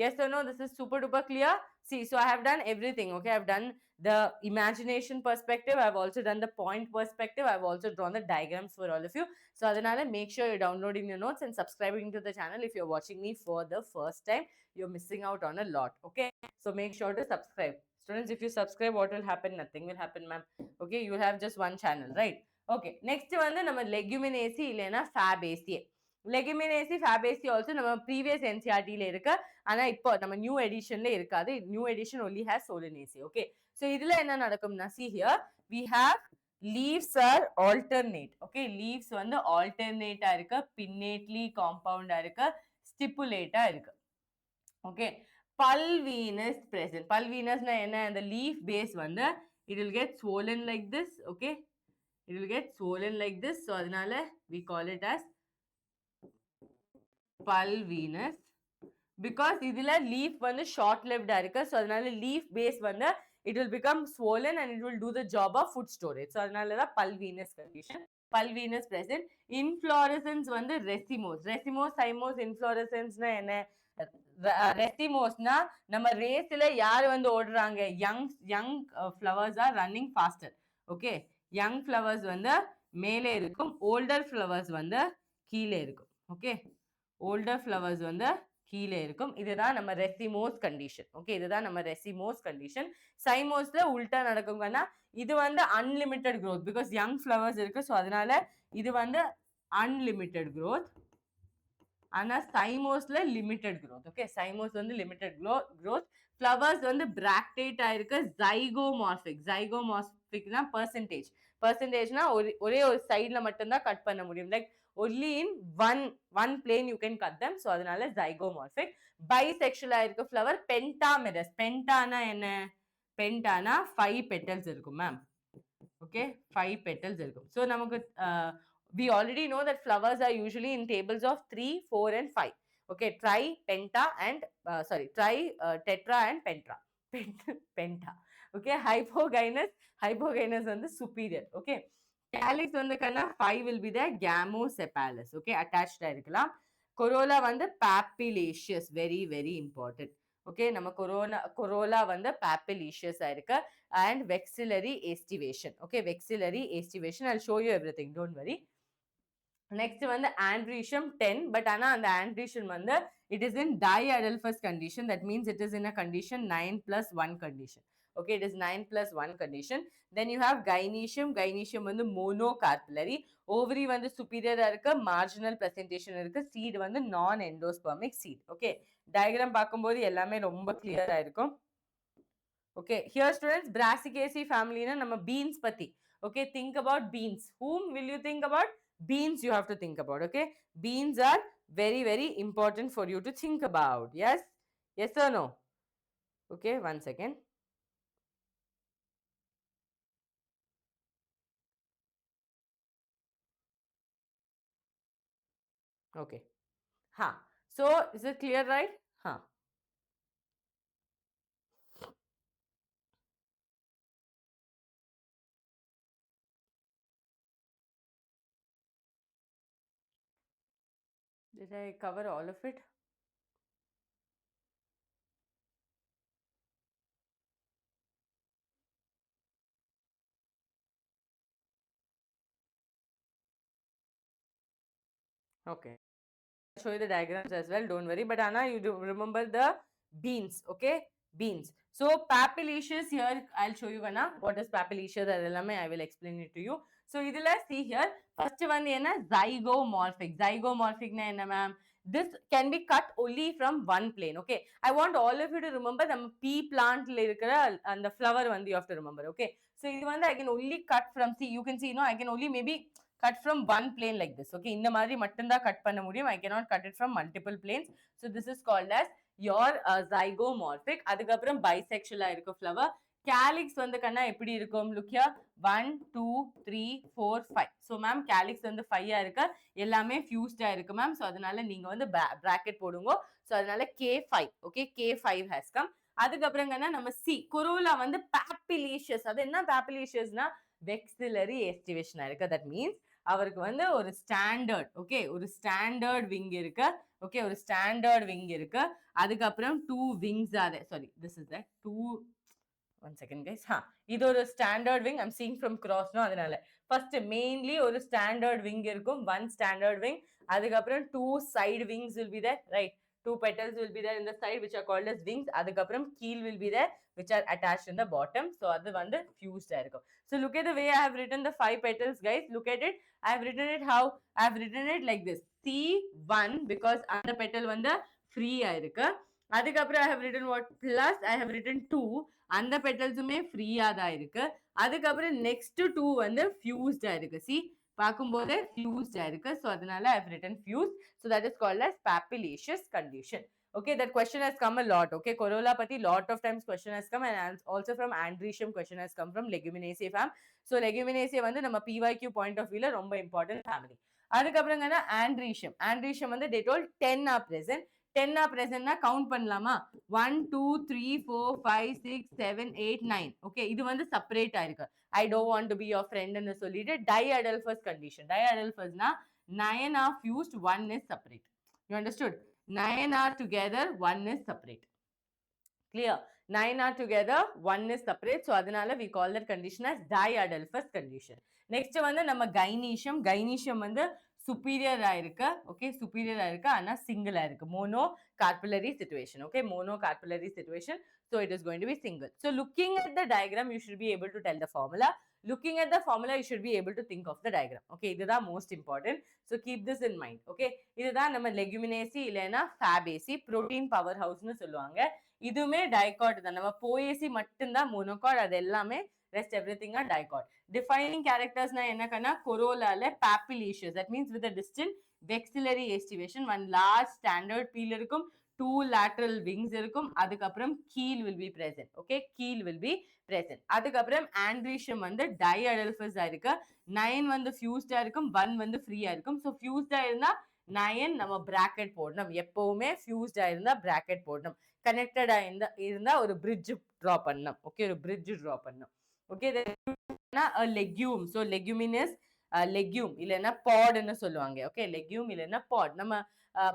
[SPEAKER 1] Yes or no? This is super duper clear. See, so I have done everything. Okay, I have done the imagination perspective. I have also done the point perspective. I have also drawn the diagrams for all of you. So adanala make sure you're downloading your notes and subscribing to the channel. If you're watching me for the first time, you're missing out on a lot. Okay, so make sure to subscribe. Students, if you subscribe, what will happen? Nothing will happen, ma'am. Okay, you have just one channel, right? Okay, next வந்து நம்ம Leguminosae இல்லைன்னா ஃபேபேசியே. Leguminosae Fabaceae also நம்ம previous என்சிஆர்டில இருக்கு, ஆனா இப்போ நம்ம new எடிஷன்ல இருக்காது. New edition only has Solanaceae. Okay, so இதுல என்ன நடக்கும்னா, see here we have leaves are alternate. Okay, leaves வந்து alternate இருக்கு, pinnately compound இருக்கு, stipulate இருக்கு. Okay, pulvinous present. Pulvinous na enna, the leaf base வந்து it will get swollen like this. Okay, it will get swollen like this, so adanaல we call it as pulvinous. Because இதுல leaf வந்து short lived இருக்கு, so அதனால leaf base வந்து it will become swollen and it will do the job of food storage. So அதனால தான் pulvinous condition. Pulvinous present. Inflorescence வந்து racemose. Racemose, cymose, inflorescence na என்ன? ரெசிமோஸ்னா நம்ம ரேஸ்ல யார் வந்து ஓடுறாங்க, young flowers are running faster. Okay, young flowers வந்து மேலே இருக்கும், ஓல்டர் ஃப்ளவர்ஸ் வந்து கீழே இருக்கும். ஓகே, ஓல்டர் ஃப்ளவர்ஸ் வந்து கீழே இருக்கும். இதுதான் நம்ம ரெசிமோஸ் கண்டிஷன். ஓகே, இதுதான் நம்ம ரெசிமோஸ் கண்டிஷன். சைமோஸ்ல உல்டா நடக்குங்கன்னா இது வந்து unlimited growth because young flowers இருக்கு, ஸோ அதனால இது வந்து அன்லிமிட்டெட் growth. ஆனா சைமோஸ்ல லிமிட்டெட் growth. ஓகே, சைமோஸ் வந்து லிமிட்டெட் growth. ஃப்ளவர்ஸ் வந்து பிராக்டேட் ஆயிருக்கு, ஜைகோமார்பிக். ஜைகோமார்பிக்னா பர்சன்டேஜ். பர்சன்டேஜ்னா ஒரே ஒரு சைட்ல மட்டும்தான் கட் பண்ண முடியும். Like only in one plane you can cut them. So அதனால zygomorphic. Bisexual ஆயிருக்கு flower. Pentamerous. பென்டானா என்ன? பென்டானா 5 petals இருக்கும் மேம். Okay, 5 petals இருக்கும். So நமக்கு we already know that flowers are usually in tables of 3, 4 and 5. Okay, tri, penta and tri, tetra and pentra. Penta. Okay, hypogynous வந்து superior. Okay, calyx வந்து கண்ணா 5 will be there, gamosepalous. Okay, attached இருக்கலாம். corolla வந்து papillaceous, very very important. Okay, நம்ம corolla வந்து papillaceous இருக்கு and vexillary aestivation. Okay, vexillary aestivation, I'll show you everything, don't worry. Next வந்து androecium 10, but ஆனா அந்த androecium வந்து it is in diadelphous condition. That means it is in a condition 9+1 condition. Okay, it is 9+1 condition. Then you have gynoecium. Gynoecium வந்து monocarpellary. Ovary வந்து superior இருக்கு, marginal presentation இருக்கு, seed வந்து non endospermic seed. Okay, diagram பார்க்கும்போது எல்லாமே ரொம்ப clear இருக்கும். Okay, here students, Brassicaceae family na நம்ம beans பத்தி. Okay, think about beans. Whom will you think about? Beans you have to think about. Okay, beans are very very important for you to think about. Yes, yes or no? Okay, one second. Okay, so is it clear, right? Did I cover all of it? Okay, I'll show you the diagrams as well, don't worry. But Anna, you do remember the beans. Okay, beans. So papillaceous, here I'll show you Anna what is papillaceous. I will explain it to you. So idhula see here, first one enna zygomorphic. Zygomorphic na enna ma'am? This can be cut only from one plane. Okay, I want all of you to remember the pea plant and the flower one you have to remember. Okay, so this one I can only cut from, see you can see, I can only maybe cut from one plane like this. Okay, இந்த மாதிரி மட்டும்தான் cut பண்ண முடியும். I cannot cut it from multiple planes. So this is called as your zygomorphic. அதுக்கப்புறம் bisexual இருக்கு flower. Calyx வந்து கண்ணா எப்படி இருக்கும்? Look here, 1, 2, 3, 4, 5. So ma'am, calyx வந்து 5 இருக்கு, எல்லாமே fused இருக்கு ma'am. So அதனால நீங்க வந்து bracket போடுங்க. So அதனால K5. Okay, K5 has come. அதுக்கப்புறம் கண்ணா நம்ம C, corolla வந்து papillaceous. அது என்ன papillaceousனா vexillary aestivation இருக்கு. That means அவருக்கு வந்து ஒரு ஸ்டாண்டர்ட், ஓகே, ஒரு ஸ்டாண்டர்ட் விங் இருக்கு. ஓகே, ஒரு ஸ்டாண்டர்ட் விங் இருக்கு. அதுக்கப்புறம் 2 wings are there. Sorry, this is that 2, one second guys. இது ஒரு standard wing. I'm seeing from cross no, அதனால first mainly ஒரு ஸ்டாண்டர்ட் விங் இருக்கும், one standard wing. அதுக்கப்புறம் 2 side wings will be there, right? 2 petals will be there in the side which are called as wings. அதுக்கப்புறம் keel will be there which are attached in the bottom. So அது வந்து fused இருக்கும். So look at the way I have written the 5 petals guys. Look at it. I have written it how? I have written it like this. C1 because அந்த petal வந்து free இருக்கு. அதுக்கப்புறம் I have written what? Plus I have written 2. அந்த பெட்டல்ஸுமே ஃப்ரீயா தான் இருக்கு. அதுக்கப்புறம் next 2 வந்து ஃபியூஸ்டா இருக்கு. சி பார்க்கும்போது ஃபியூஸ்டா இருக்கு. ஸோ அதனால I have written fuse. So that is called as papillaceous condition. Okay, that question has come a lot. Okay, corolla pati lot of times question has come, and also from andrecium question has come from Leguminaceae fam. So Leguminaceae வந்து நம்ம PYQ point of view ல ரொம்ப important family. அதுக்கப்புறம் என்ன andrecium. Andrecium வந்து they told 10 are present. 10 are present னா count பண்ணலாமா? 1 2 3 4 5 6 7 8 9. Okay, இது வந்து செப்பரேட் ஆயிருக்கு. I don't want to be your friend ன்னு சொல்லிட்டு diadelphous condition. Diadelphous னா 9 are fused, 1 is separate. You understood? 9 are together, 1 is separate. Clear? 9 are together, 1 is separate. So அதனால we call that condition as diadelphous condition. Next வந்து நம்ம gynoecium. Gynoecium வந்து superior ஆயிருக்கு. Okay, superior ஆயிருக்கு. ஆனா single ஆயிருக்கு. Monocarpillary situation. Okay, monocarpillary situation. So it is going to be single. So looking at the diagram, you should be able to tell the formula. Looking at the formula, you should be able to think of the diagram. Okay, இதுதான் most important. So keep this in mind. Okay, இதுதான் நம்ம Leguminaceae இல்லைன்னா Fabaceae protein powerhouse ன்னு சொல்லுவாங்க. இதுவுமே dicot தான். நம்ம போயேசி மட்டும்தான் மோனோகாட், அது எல்லாமே rest everything are dicot. Defining கேரக்டர்ஸ்னா என்னக்கன்னா கொரோலால papillaceous, that means with a distant vexillary estivation, one large standard peel இருக்கும், 2 lateral wings இருக்கும், அதுக்கப்புறம் keel will be present. Okay, keel will be present. அதுக்கப்புறம் andrecium வந்து diadelphous ஆ இருக்கு, 9 வந்து fused ஆ இருக்கும், 1 வந்து free ஆ இருக்கும். ஸோ fused ஆ இருந்தா 9 நம்ம பிராக்கெட் போடணும். எப்பவுமே fused ஆ இருந்தா பிராக்கெட் போடணும். கனெக்டடா இருந்தா ஒரு பிரிட்ஜ் டிரா பண்ணணும். ஓகே, ஒரு பிரிட்ஜ் டிரா பண்ணணும். Okay, a legume. So leguminous legume இல்லைன்னா பாட்னு சொல்லுவாங்க. ஓகே, legume இல்லைன்னா பாட். நம்ம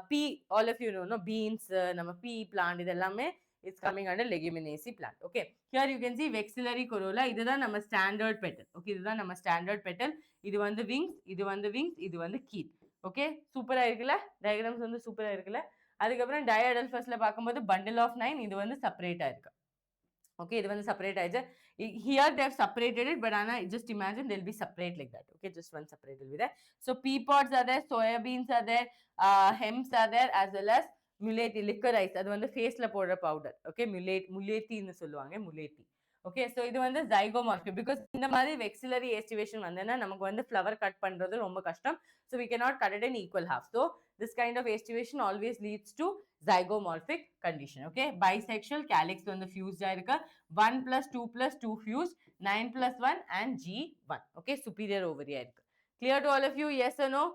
[SPEAKER 1] pea, all of you know beans, நம்ம பீ பிளான்ட் இதெல்லாமே it's coming under leguminaceae plant. Okay, here you can see vexillary corolla. இதுதான் நம்ம standard petal. Okay, இதுதான் நம்ம ஸ்டாண்டர்ட் பெட்டல். இது வந்து விங்ஸ், இது வந்து விங்ஸ், இது வந்து கீல். ஓகே, சூப்பரா இருக்குல்ல? டயக்ராம்ஸ் வந்து சூப்பரா இருக்குல்ல? அதுக்கப்புறம் டயடல்ஃபஸ்ல பார்க்கும்போது bundle of 9, இது வந்து செப்பரேட்டா இருக்கு. ஓகே, இது வந்து செப்பரேட் ஆயிடுச்சு. Here they have separated it, but Anna, just imagine they'll be separate like that. Okay, just one separate will be there. So pea pods are there, soybeans are there, hems are there, as well as muletti, licorice. அது வந்து ஃபேஸ்ல போடுற powder. Okay, முலேட்டின்னு சொல்லுவாங்க, முலேட்டி. Okay, so இது வந்து ஜைகோமார்பிக். Because இந்த மாதிரி வெக்சிலரி aestivation வந்ததுன்னா நமக்கு வந்து ஃப்ளவர் கட் பண்றது ரொம்ப கஷ்டம். So we cannot cut it in equal half. So this kind of estivation always leads to zygomorphic condition. Okay, bisexual, calyx வந்து fused ஆ இருக்கு, 1 plus 2 plus 2 fused, 9 plus 1 and G1. Okay, superior ovary ஆ இருக்கு. Clear to all of you? Yes or no?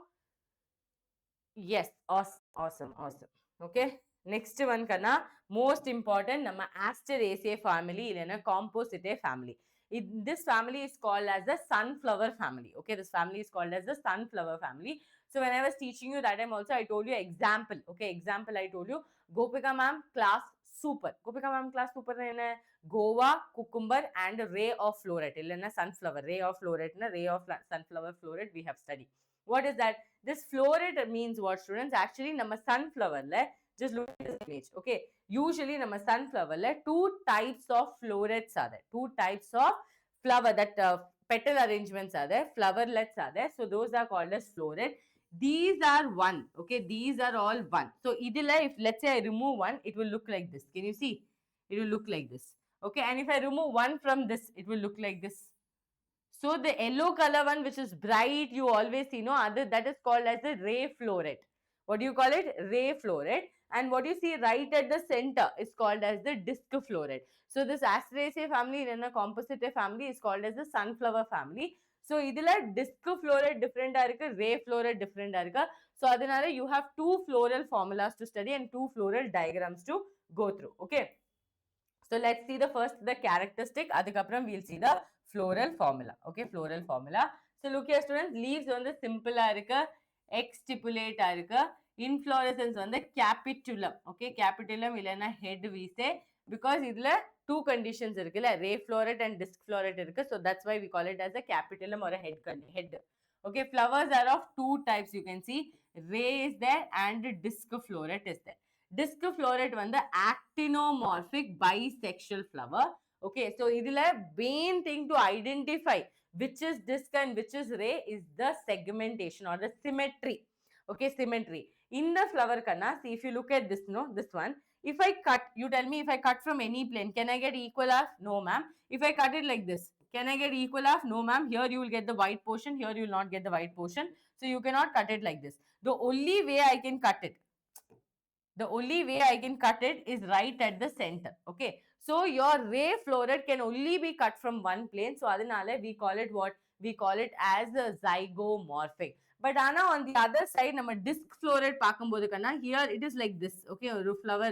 [SPEAKER 1] Yes, awesome. Okay, next one kana most important நம்ம Asteraceae family இல்லைன்னா Compositae family. This family is called as the sunflower family. Okay, this family is called as the sunflower family. So when I was teaching you that time also I told you example. Okay, example I told you Gopika ma'am class super. Gopika ma'am class super என்ன? Guava, cucumber and ray of floret இல்லைன்னா sunflower. Ray of floret na ray of sunflower floret we have studied. What is that? This floret means what, students? Actually நம்ம sunflower ல just look at this image. Okay, usually நம்ம sunflower ல two types of florets are there. Two types of flower, that petal arrangements are there, flowerlets are there. So those are called as floret. These are one. Okay, these are all one. So idila, if let's say I remove one, it will look like this. Can you see? It will look like this. Okay, and if I remove one from this, it will look like this. So the yellow color one, which is bright, you always see, no other, that is called as the ray floret. What do you call it? Ray floret. And what you see right at the center is called as the disc floret. So this Asteraceae family in a Compositae family is called as the sunflower family. So idila disc floret different ஆ இருக்கு, ray floret different ஆ இருக்கு. So அதனால you have two floral formulas to study and two floral diagrams to go through. Okay, so let's see the first the characteristic, அதுக்கப்புறம் we'll see the floral formula. Okay, floral formula. So look here students, leaves வந்து simple ஆ இருக்கு, exstipulate ஆ இருக்கு, inflorescence வந்து capitulum. Okay, capitulum இல்லைன்னா head we say, because இதுல two conditions இருக்குல்ல, ray floret and disc floret இருக்கு. So that's why we call it as a capitulum or a head. Okay, flowers are of two types, you can see, ray is there and disc floret is there. Disc floret வந்து actinomorphic bisexual flower. Okay, so இதுல main thing to identify which is disc and which is ray is the segmentation or the symmetry. Okay, symmetry in the flower kanna. See, if you look at this, no, this one, If I cut, you tell me, if I cut from any plane, can I get equal half? No, ma'am. If I cut it like this, can I get equal half? No, ma'am. Here you will get the white portion, here you will not get the white portion. So you cannot cut it like this. The only way I can cut it, is right at the center. Okay. So your ray floret can only be cut from one plane. So adanale we call it what? We call it as a zygomorphic. But Anna, on the other side, நம்ம disc floret பார்க்கும்போது கண்ணா, here it is like this. Okay, ஒரு flower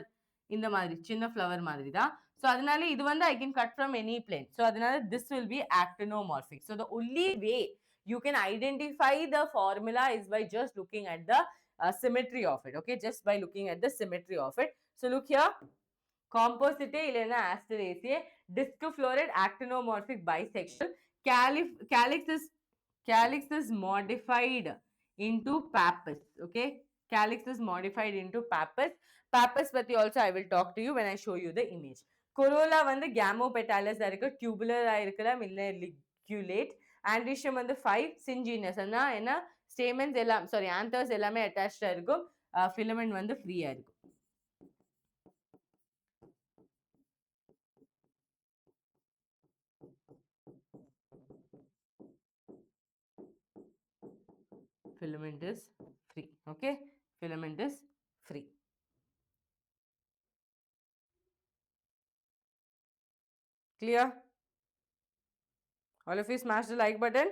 [SPEAKER 1] இந்த மாதிரி சின்ன flower மாதிரி தான். So அதனால இது வந்து I can cut from any plane. So அதனால this will be actinomorphic. So the only way you can identify the formula is by just looking at the symmetry of it. Okay, just by looking at the symmetry of it. So look here, composite இல்லைன்னா asteraceae, disc floret, actinomorphic, bisexual. Calyx is modified into pappus. Okay, calyx is modified into pappus. Pappus பத்தி also I will talk to you when I show you the image. Corolla வந்து gamopetalous இருக்கு, tubular இருக்கலாம், இல்ல ligulate. Andrecium வந்து 5 syngenous. என்ன stamens எல்லாம், sorry, anthers எல்லாமே attached இருக்கும், filament வந்து free இருக்கும். Filament is free. Okay, filament is free. Clear? All of you smash the like button.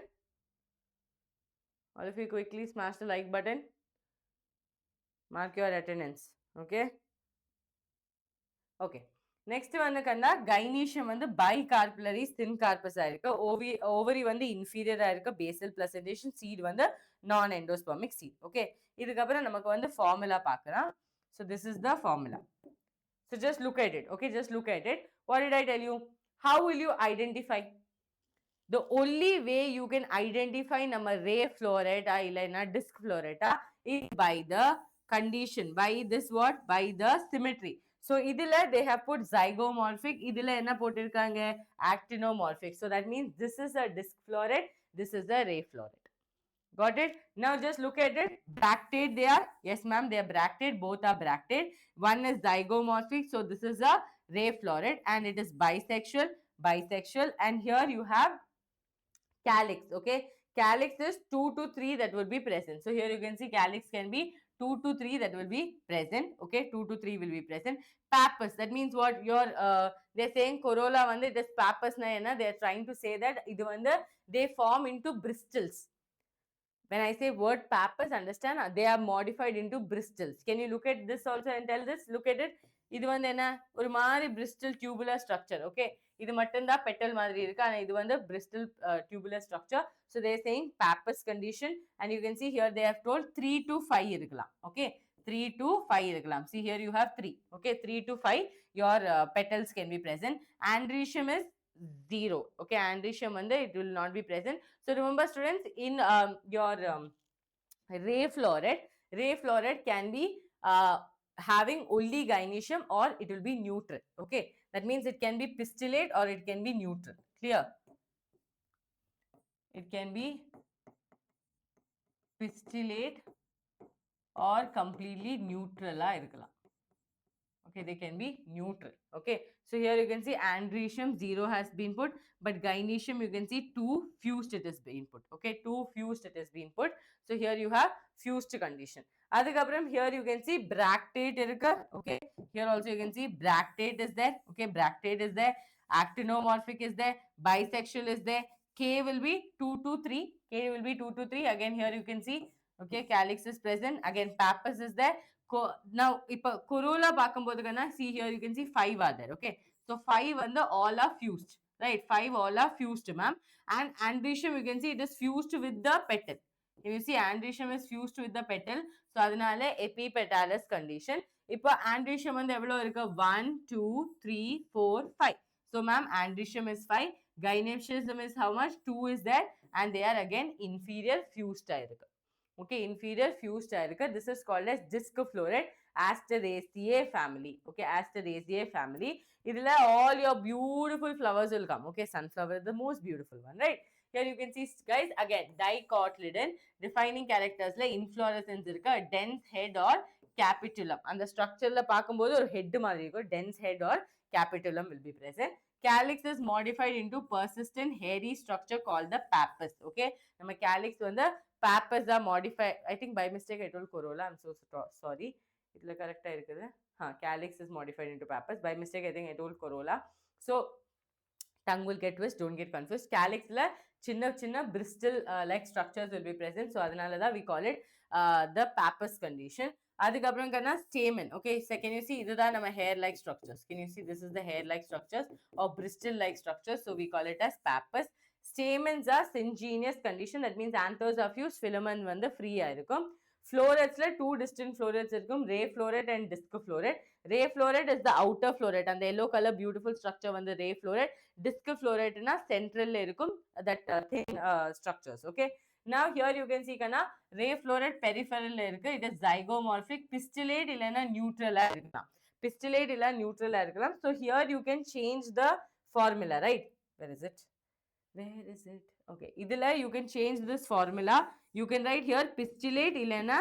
[SPEAKER 1] All of you quickly smash the like button. Mark your attendance. Okay. Okay. Next வந்து கண்டா gynoecium வந்து bicarpellary thin carpus ஆயிருக்கு. ovary வந்து inferior ஆயிருக்கு, basal placentation, seed வந்து non endospermic seed. Okay. இதுக்கப்புறம் நமக்கு வந்து formula பார்க்கலாம். So this is the formula. So just look at it. Okay, just look at it. What did I tell you? How will you identify? The only way you can identify நம்ம ray floret இல்லைன்னா disc floret is by the condition, by this what? By the symmetry. So இதுல they have put zygomorphic, இதுல என்ன போட்டிருக்காங்க? Actinomorphic. So that means this is a disc floret, this is a ray floret. Got it? Now just look at it. Bractate they are. Yes, ma'am, they are bractate. Both are bractate. One is zygomorphic. So this is a ray floret and it is bisexual. Bisexual. And here you have calyx. Okay. Calyx is 2 to 3 that will be present. So here you can see calyx can be 2 to 3 that will be present. Okay. 2 to 3 will be present. Pappus. That means what? They're saying corolla one, it is pappus. They're trying to say that they form into bristles. When I say word pappus, understand, they are modified into bristles. Can you look at this also and tell this? Look at it. இது வந்து என்ன ஒரு மாதிரி bristol tubular structure. Okay, இது மட்டும்தான் petal மாதிரி இருக்கு, ஆனா இது வந்து bristol tubular structure. So they are saying pappus condition, and you can see here they have told 3 to 5 இருக்கலாம். Okay, 3 to 5 இருக்கலாம். See here you have 3. Okay, 3 to 5 your petals can be present. Andrecium is 0. Okay, andrecium வந்து it will not be present. So remember students, in your ray floret can be having only gynoecium or it will be neutral. Okay, that means it can be pistillate or it can be neutral. Clear? It can be pistillate or completely neutral இருக்கலாம். Okay, they can be neutral. Okay, so here you can see andrecium 0 has been put, but gynoecium you can see 2 fused it is being put. Okay, 2 fused it is being put. So here you have fused condition. Adukapram here you can see bractate irukka. Okay, here also you can see bractate is there. Okay, bractate is there, actinomorphic is there, bisexual is there. K will be 2 to 3. K will be 2 to 3. Again here you can see, okay, calyx is present. Again pappus is there. Now இப்போ corolla பார்க்கும்போது கண்ணா, see here you can see 5 are there. Okay, so 5 வந்து all are fused, right? 5 all are fused, ma'am. And andrecium you can see it is fused with the petal. You see andrecium is fused with the petal, so அதனால epipetalous condition. இப்போ andrecium வந்து எவ்வளவு இருக்கு? 1 2 3 4 5. So ma'am, andrecium is 5, gynoecium is how much? 2 is there, and they are again inferior fused ஆயிருக்கு. Okay, inferior fused ஆயிருக்கு. This is called as disc floret, Asteraceae family. Okay, Asteraceae family. இதுல all your beautiful flowers will come. Okay, sunflower is the most beautiful one, right? Here you can see guys, again dicotyledon. Defining characters like inflorescence irukka, dense head or capitulum. அந்த ஸ்ட்ரக்சர்ல பார்க்கும்போது ஒரு head மாதிரி இருக்கும், dense head or capitulum will be present. Calyx is modified into persistent hairy structure called the pappus. Okay, நம்ம calyx வந்து pappus are modified. I think by mistake I told corolla. I'm so sorry. இதுல கரெக்டா இருக்குது. Calyx is modified into pappus. By mistake I think I told corolla. So tongue will get twist, don't get confused. Calyx la chinna bristle like structures will be present, so adanala da we call it the pappus condition. Adukapram kana stamen. Okay, so can you see idudha nama hair like structures? Can you see this is the hair like structures or bristle like structures, so we call it as pappus. Stamens are syngenous condition, that means anthers are fused, filamen வந்து free ஆ இருக்கும். Florets la two distinct florets இருக்கும், ray floret and disc floret. Ray floret is the outer floret, and the yellow color beautiful structure வந்து ray floret. Disc floret na central la irukum, that thin structures. Okay, now here you can see kana ray floret peripheral la irukku, it is zygomorphic, pistillate illana neutral ah irukalam, pistillate illa neutral ah irukalam. So here you can change the formula, right? Where is it? Okay, idila you can change this formula. You can write here pistillate illana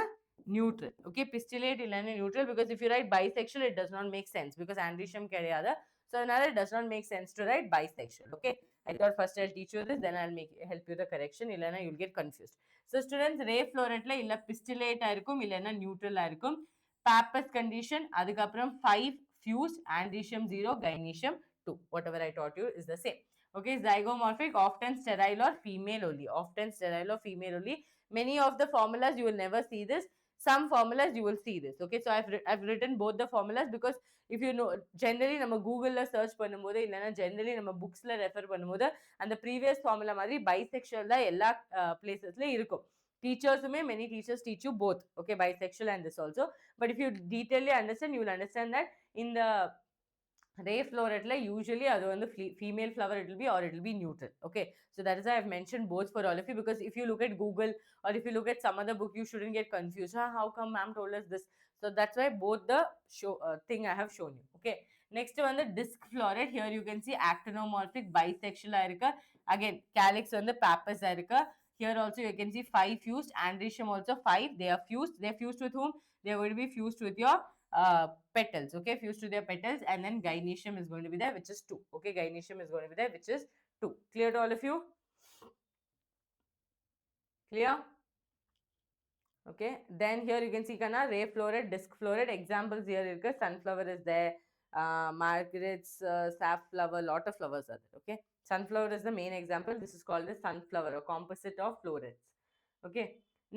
[SPEAKER 1] neutral. Okay, pistillate illana neutral, because if you write bisexual it does not make sense, because andrecium கிடையாது. So another, it does not make sense to write bisexual. Okay, I thought first I'll teach you this, then I'll help you the correction. Illana you'll get confused. So students, ray floret la illa pistillate ah irukum, illana neutral ah irukum. Pappus condition, adukapram 5 fused, andrecium 0, gynecium 2. Whatever I taught you is the same. Okay, zygomorphic, often sterile or female only. Often sterile or female only. Many of the formulas you will never see this. Some formulas you will see this. Okay, so I've written both the formulas, because if you know, generally நம்ம கூகுள்ல search பண்ணும்போது இல்லைன்னா generally நம்ம புக்ஸ்ல refer பண்ணும்போது அந்த previous formula மாதிரி bisexual தான் எல்லா பிளேசஸ்ல இருக்கும். Teachers many teachers teach you both. Okay, bisexual and this also. But if you detailedly understand, you will understand that in the ray floret la usually adu vandu female flower it will be, or it will be neutral. Okay, so that is why I've mentioned both for all of you, because if you look at Google or if you look at some other book, you shouldn't get confused. How come ma'am told us this? So that's why both the thing I have shown you. Okay, next one, the disc floret. Here you can see actinomorphic, bisexual ah irukka. Again, calyx on the pappus ah irukka. Here also you can see 5 fused, andrecium also 5. They are fused. They are fused with whom? They are going to be fused with your petals. Okay, fused to their petals, and then gynecium is going to be there, which is 2. Okay, gynecium is going to be there, which is 2. Clear to all of you? Clear? Okay, then here you can see kana ray floret, disc floret. Examples here irukku, sunflower is there, Margaret's safflower, lot of flowers are there. Okay, sunflower is the main example. This is called the sunflower, a composite of florets. Okay,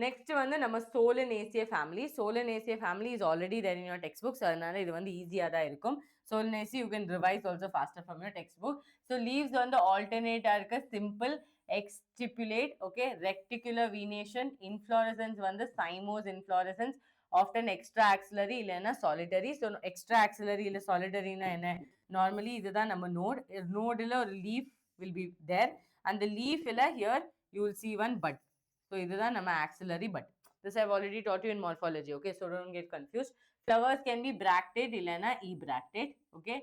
[SPEAKER 1] next வந்து நம்ம Solanaceae family. Solanaceae family is already there in your textbook, so அதனால இது வந்து ஈஸியா தான் இருக்கும். Solanaceae you can revise also faster from your textbook. So leaves on the alternate ஆ இருக்க, simple, exstipulate. Okay, reticular venation. Inflorescence வந்து cymose inflorescence, often extra axillary இல்லைன்னா solitary. So extra axillary இல்ல solitary னா என்ன? Normally இதுதான் நம்ம node. Node இல்ல ஒரு leaf will be there, and the leaf இல்ல here you will see one bud. So இதுதான் நம்ம axillary bud. This I've already taught you in morphology. Okay, so don't get confused. Flowers can be bractate இல்லைன்னா ebractate. Okay,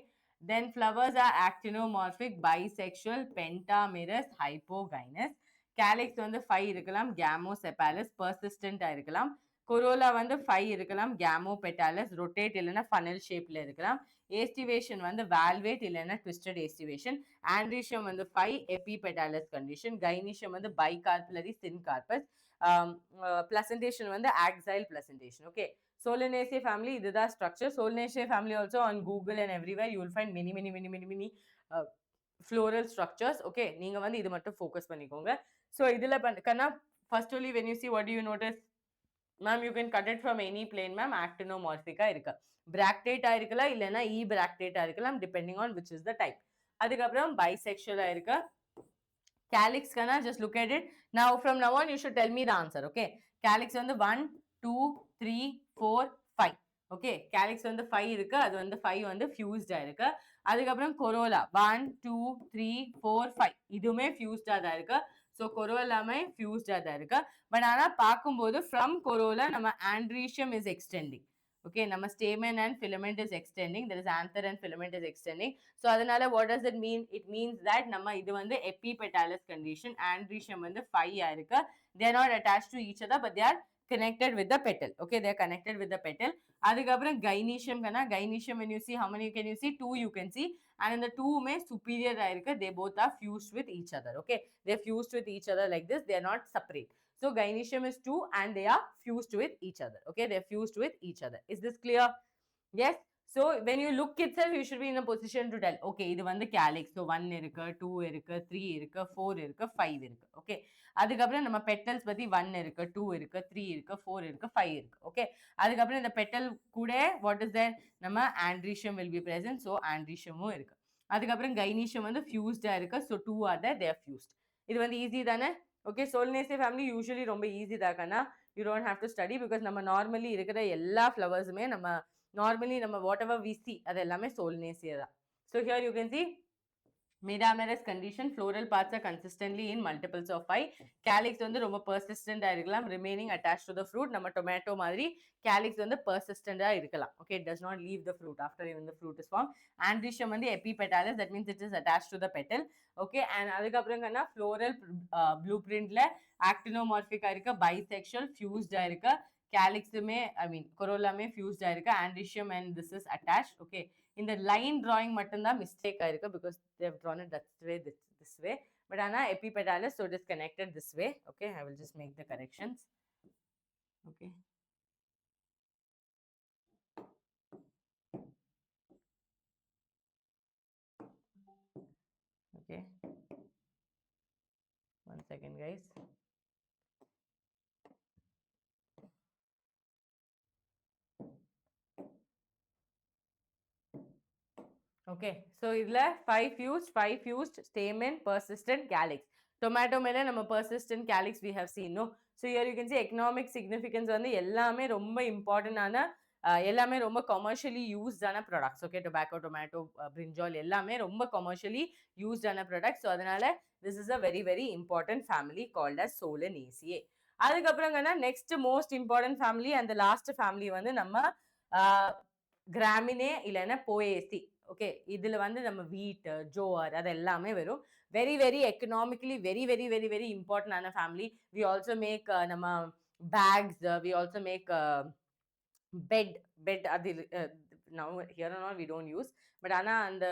[SPEAKER 1] then flowers are actinomorphic, bisexual, pentamerous, hypogynous. Calyx வந்து 5 இருக்கலாம், gamosepalous, persistent ஆ இருக்கலாம். Corolla வந்து 5 இருக்கலாம், gamopetalous, rotate இல்லைன்னா funnel shape ல இருக்கலாம். Aestivation வந்து valvate இல்லைன்னா twisted aestivation. Andrecium வந்து 5, epipetalous condition. Gynecium வந்து bicarpellary, syncarpous. Placentation வந்து axile placentation. Okay, Solanaceae family, இதுதான் structure. Solanaceae family also on Google and everywhere you will find many floral structures. Okay, நீங்க வந்து இது மட்டும் focus பண்ணிக்கோங்க. So இதுல கண்ணா first only when you see, what do you notice? Ma'am, you can cut it from any plane, ma'am. Actinomorphic ஆ இருக்கு, bractate ஆ இருக்கலாம் இல்லைன்னா ebractate ஆ இருக்கலாம், depending on which is the type. அதுக்கப்புறம் bisexual ஆ இருக்கு. Calyx kana just look at it. Now from now on you should tell me the answer. Okay, calyx வந்து 1 2 3 4 5. Okay, calyx வந்து 5 இருக்கு, அது வந்து 5 வந்து fused ஆ இருக்கு. அதுக்கப்புறம் corolla 1 2 3 4 5, இதுவுமே fused ஆ தான் இருக்கு. So corollaமே fused ஆ தான் இருக்கு. But ஆனா பார்க்கும்போது from corolla நம்ம andrecium is extending. Okay, நம்ம stamen and filament is extending. There is anther and filament is extending. So அதனால what does it mean? It means that நம்ம இது வந்து epipetalous condition. Andrecium வந்து 5 ஆ இருக்கு. They are not attached to each other, but they are connected with the petal. Okay, they're connected with the petal. Adukapram gynoecium kana, gynoecium when you see how many can you see? Two you can see, and in the two may superior irika, they both are fused with each other. Okay, they're fused with each other like this, they are not separate. So gynoecium is two and they are fused with each other. Okay, they're fused with each other. Is this clear? Yes. So when you look itself, you should be in a position to tell, okay, இது வந்து calyx. So 1 இருக்கு, 2 இருக்கு, 3 இருக்கு, 4 இருக்கு, 5 இருக்கு. Okay. அதுக்கப்புறம் நம்ம petals பத்தி 1 இருக்கு, 2 இருக்கு, 3 இருக்கு, 4 இருக்கு, 5 இருக்கு. Okay. அதுக்கப்புறம் இந்த petal கூட what is there? நம்ம androecium will be present. So androeciumம் இருக்கு. அதுக்கப்புறம் gynoecium வந்து fused இருக்கு. So 2 are there, they are fused. இது வந்து easy தானே? Okay, Solanaceae family usually ரொம்ப easy தான் கண்ணா. You don't have to study because நம்ம normally இருக்கிற எல்லா flowers-உமே நம்ம normally நம்ம whatever we see அது எல்லாமே Solanaceae தான். So here you can see medamerous condition, floral parts are consistently in multiples of 5. Calyx வந்து ரொம்ப persistent ஆ இருக்கலாம், remaining attached to the fruit. நம்ம tomato மாதிரி calyx வந்து persistent ஆ இருக்கலாம். Okay, it does not leave the fruit after even the fruit is formed. Androecium வந்து epipetalis, that means it is attached to the petal. Okay, and அதுக்கப்புறம் கண்ணா floral blueprintல actinomorphic ஆ இருக்க, bisexual, fused ஆ இருக்க, calyxுமே I mean corolla-மே fused ஆ இருக்க, androecium and this is attached. Okay, in the line drawing மட்டும்தான் mistake ஆயிருக்கு because they have drawn it that way, this way. But ana epipetalis, so it is connected this way. Okay, I will just make the corrections. Okay. Okay. 1 second, guys. Okay, so இதுல 5 fused stamen, persistent calyx. Tomato மேல நம்ம persistent calyx we have seen, no? So here you can see economic significance வந்து எல்லாமே ரொம்ப important ஆன எல்லாமே ரொம்ப commercially used ஆன products. Okay, tobacco, tomato, brinjal எல்லாமே ரொம்ப commercially used ஆன products. So அதனால this is a very very important family called as Solanaceae. அதுக்கப்புறங்கன்னா next most important family and the last family வந்து நம்ம கிராமினே இல்லைன்னா போயேசி. ஓகே, இதுல வந்து நம்ம வீட் ஜோர் அது எல்லாமே வரும். Very very economically very very very very important ஆன ஃபேமிலி. வி ஆல்சோ மேக் நம்ம bags, we also make bed அது now here and all we don't use, but ஆனா அந்த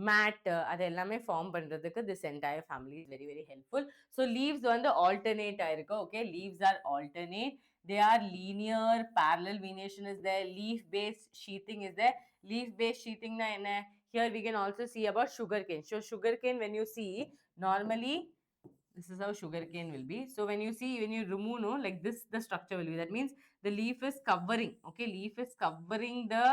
[SPEAKER 1] மேட் அது எல்லாமே ஃபார்ம் பண்றதுக்கு this entire family is very very helpful. So leaves வந்து alternate ஆயிருக்கு. Okay, leaves are alternate, they are linear, parallel venation is there, leaf based sheathing is there. Leaf based sheathing na enna? Here we can also see about sugarcane. So sugarcane, when you see normally this is how sugarcane will be. So when you see, when you remove, no, like this the structure will be, that means the leaf is covering. Okay, leaf is covering the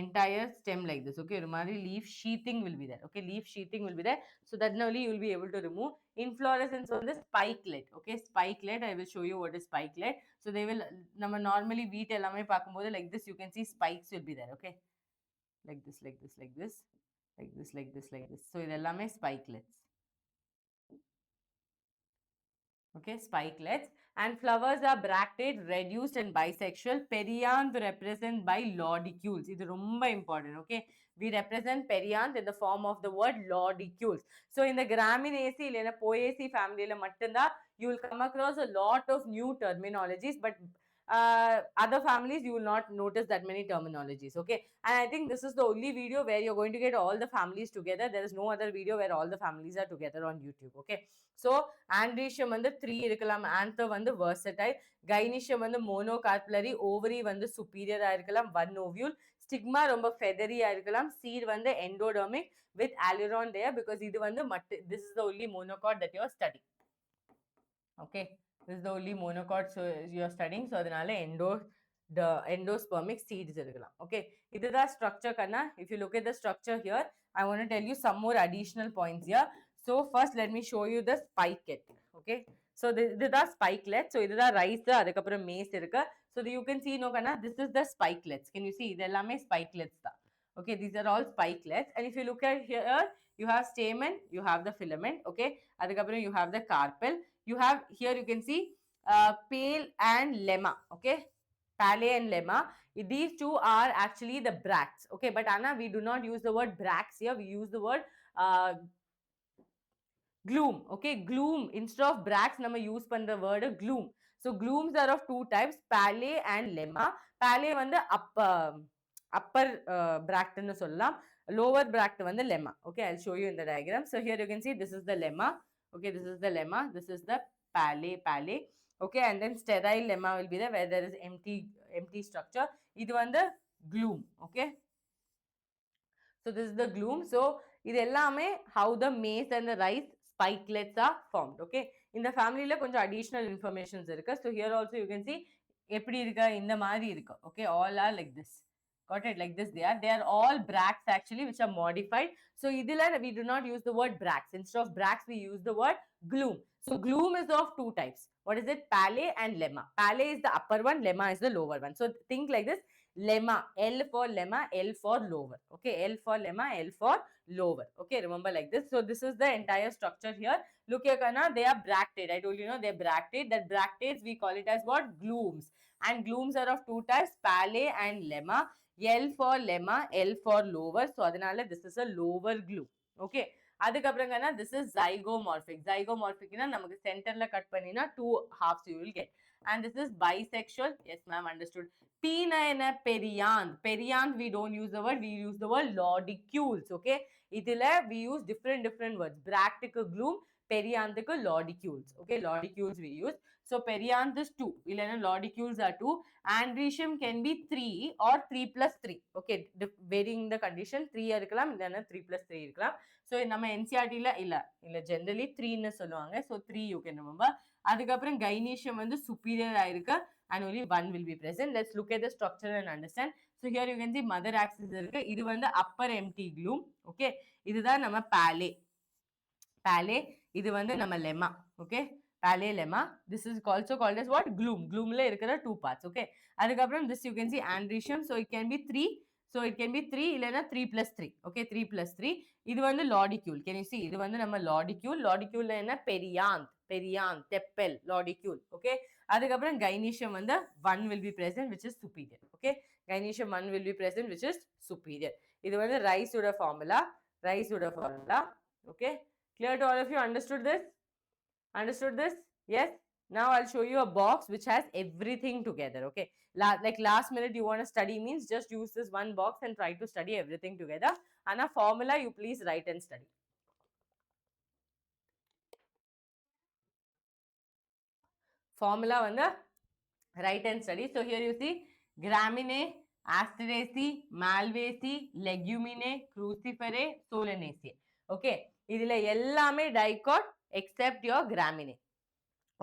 [SPEAKER 1] entire stem like this. Okay, Rumari leaf sheathing will be there. Okay, leaf sheathing will be there. So that only you will be able to remove. Inflorescence on the spikelet. Okay, spikelet, I will show you what is spikelet. So they will normally wheat ellame paakumbodhu like this, you can see spikes will be there. Okay, like this, like this, like this, like this, like this, like this. So idellame spikelets. Okay, spikelets. And flowers are bracted, reduced and bisexual. Perianth represent by lodicules. This is very important. Okay, we represent perianth in the form of the word lodicules. So in the Graminaceae or Poaceae family you will come across a lot of new terminologies, but other families you will not notice that many terminologies. Okay, and I think this is the only video where you're going to get all the families together. There is no other video where all the families are together on YouTube. Okay, so androecium வந்து 3 இருக்கலாம், anther வந்து versatile, gynoecium வந்து monocarpellary, ovary வந்து superior ஆ இருக்கலாம், 1 ovule, stigma ரொம்ப feathery ஆ இருக்கலாம், seed வந்து endodermic with aileron there, because இது வந்து this is the only monocot that you are studying. Okay, this is the only monocot so you are studying. So அதனால the endospermic seeds இருக்கலாம். Okay, இதுதான் structure Kanna. If you look at the structure here, I want to tell you some more additional points here. So first let me show you the spikelet. Okay, so இதுதான் spikelet. So இதுதான் rice, அதுக்கப்புறம் maize இருக்கு. So you can see no Kanna, this is the spikelets. Can you see இது எல்லாமே spikelets தான். Okay, these are all spikelets. And if you look at here, you have stamen, you have the filament. Okay, அதுக்கப்புறம் you have the carpel. You have here, you can see pale and lemma. Okay, pale and lemma. These two are actually the bracts. Okay, but Anna, we do not use the word bracts here. We use the word gloom. Okay, gloom. Instead of bracts, we use the word gloom. So glooms are of two types, palate and lemma. Palate வந்து upper bract ன்னு சொல்லலாம், lower bract வந்து lemma. Okay, I'll show you in the diagram. So here you can see this is the lemma. Okay, this is the lemma, this is the palate. Okay, and then sterile lemma will be there where there is empty structure. இது வந்து gloom. Okay, so this is the gloom. So இது எல்லாமே how the maize and the rice spikelets are formed. Okay, இந்த ஃபேமிலில கொஞ்சம் additional informations இருக்கு. So here also you can see எப்படி இருக்க, இந்த மாதிரி இருக்கு. Okay, all are like this. Got it? Like this they are all bracts actually which are modified. So இதுல we do not use the word bracts. Instead of bracts we use the word gloom. So gloom is of two types. What is it? Palate and lemma. Palate is the upper one, lemma is the lower one. So think like this. Lemma, L for lemma, L for lower. Okay, L for lemma, L for lower. Okay, remember like this. So this is the entire structure here. Look here, Kana, they are bracted. I told you, know, they're bracted. That bractates we call it as what? Glooms. And glooms are of two types, palate and lemma. L for lemma, L for lower. So adanale this is a lower gloom. Okay, அதுக்கப்புறம் கண்ணா this is zygomorphic. Zygomorphic னா நமக்கு சென்டர்ல cut பண்ணினா two halves you will get. And this is bisexual. Yes ma'am, understood. P na என்ன? Perianth. Perianth we don't use the word, we use the word lodicules. Okay, இதுல we use different words. Bractic gloom, perianth lodicules. Okay, lodicules we use. So perianth is 2, இல்லைன்னா lodicules are 2. Andrecium can be 3 or 3 plus 3. Okay, varying the condition 3 இருக்கலாம், இல்லைன்னா 3 plus 3 இருக்கலாம். So நம்ம NCERT-ல இல்ல generally 3 ன்னு சொல்லுவாங்க. So 3 you can remember. அதுக்கப்புறம் gynecium வந்து superior ஆயிருக்கு and only one will be present. Let's look at the structure and understand. So here you can see mother axis இருக்கு. இது வந்து upper empty gloom. Okay, இதுதான் நம்ம palate. இது வந்து நம்ம lemma. Okay, palate lemma. This is also called as what? Gloom. Gloomல இருக்கிற two parts. Okay, அதுக்கப்புறம் this you can see andrecium. So it can be 3. So it can be 3 இல்லைன்னா 3 plus 3. Okay, 3 plus 3. இது வந்து lodicule. Can you see? இது வந்து நம்ம lodicule. Lodicule என்ன? Perianth, tepal, lodicule. Okay, அதுக்கப்புறம் gynecium வந்து 1 will be present which is superior. Okay, gynecium 1 will be present which is superior. இது வந்து rice ஓட formula. Okay, clear to all of you? Understood this? Yes. Now I'll show you a box which has everything together. Okay, like last minute you want to study means just use this one box and try to study everything together. And a formula you please write and study. Formula வந்து write and study. So here you see Graminae, Asteraceae, Malvaceae, Leguminae, Cruciferae, Solanaceae. Okay, இதுல எல்லாமே dicot except your Graminae.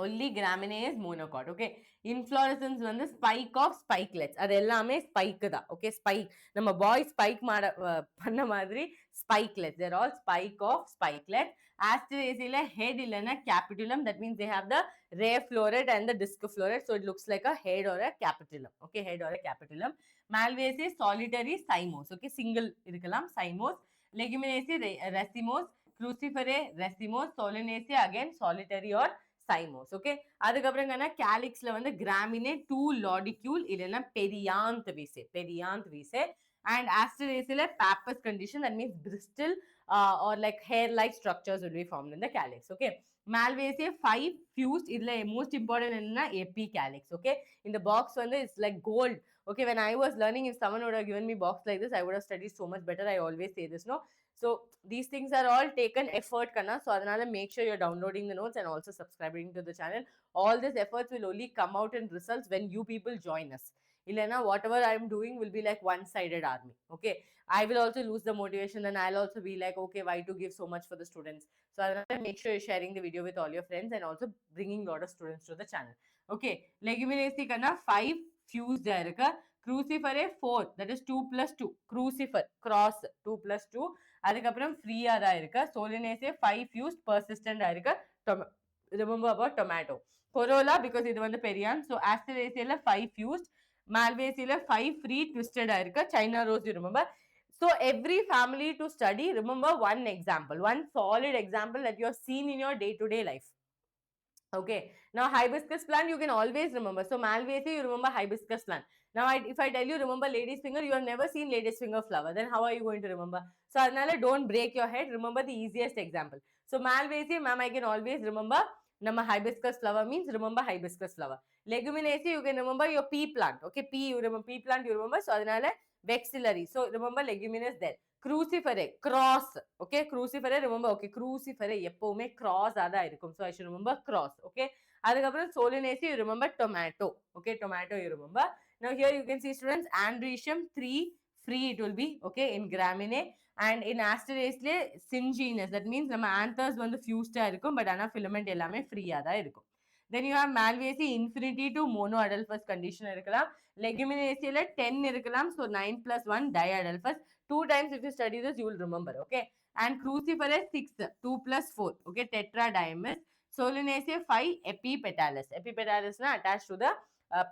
[SPEAKER 1] Only Graminae is monocot. Okay, inflorescence வந்து spike of spikelets. அது எல்லாமே spike தான். Okay, spike. நம்ம boy spike பண்ண மாதிரி spikelets. They're all spike of spikelets. Asteraceae head இல்லைன்னா capitulum. That means they have the ray floret and the disc floret. So it looks like a head or a capitulum. Okay, head or a capitulum. Malvaceae solitary cymose. Okay, single இருக்கலாம் cymose. Leguminaceae racemose. Cruciferae racemose. Solanaceae again solitary or cymose. Okay, அதுக்கப்புறம் என்ன? calyxல வந்து graminae 2 lodicule இல்லைன்னா perianth we say. And Asteraceae pappus condition, that means bristle or like hair like structures will be formed in the calyx. Okay, Malvaceae 5 fused. இதுல most important என்னன்னா epicalyx. Okay, in the box வந்து it's like gold. Okay, when I was learning, if someone would have given me box like this, I would have studied so much better. I always say this, no? So these things are all taken effort kanna. So adanale make sure you're downloading the notes and also subscribing to the channel. All these efforts will only come out in results when you people join us. Ilena, whatever I'm doing will be like one-sided army. Okay, I will also lose the motivation and I'll also be like, okay, why to give so much for the students? So adanale make sure you're sharing the video with all your friends and also bringing a lot of students to the channel. Okay, Leguminaceae kanna 5 fused irukka. Cruciferae 4, that is 2 plus 2. Crucifer cross 2 plus 2. அதுக்கப்புறம் ஃப்ரீயா தான் இருக்கு. Solanaceae 5 fused persistent இருக்கு. Remember about tomato. Corolla because இது வந்து perianth. So Asteraceae 5 fused. Malvaceae 5 free twisted இருக்கு. China rose you remember. So every family to study, remember one example, one solid example that you have seen in your day-to-day life. Okay, now hibiscus plant you can always remember. So Malvaceae you remember hibiscus plant. Now if I tell you remember lady's finger, you have never seen lady's finger flower, then how are you going to remember? So adnala don't break your head, remember the easiest example. So Malvaceae, ma'am, I can always remember Nama hibiscus flower means remember hibiscus flower. Leguminaceae, you can remember your pea plant. Okay, pea, you remember pea plant, you remember. So adanale vexillary. So remember leguminous there. Cruciferae, cross. Okay, cruciferae, remember. Okay, cruciferae எப்பவுமே cross ஆ தான் இருக்கும். So I should remember cross. Okay, அதுக்கப்புறம் solanaceae, you remember tomato. Okay, tomato you remember. Now here you can see students, andrecium 3 free it will be. Okay, in graminae. And in Asteraceae syngenous, that means நம்ம anthers வந்து fused ஆ இருக்கும், but ஆனா filament எல்லாமே free ஆ தான் இருக்கும். Then you have Malvaceae infinity to monoadelphous condition இருக்கலாம். Leguminaceae 10 இருக்கலாம், so 9 plus 1 diadelphous. 2 times if you study this you will remember. Okay, and Cruciferous 6, 2 plus 4. Okay, tetradiemous. Solanaceae 5 epipetalous. Epipetalous na attached to the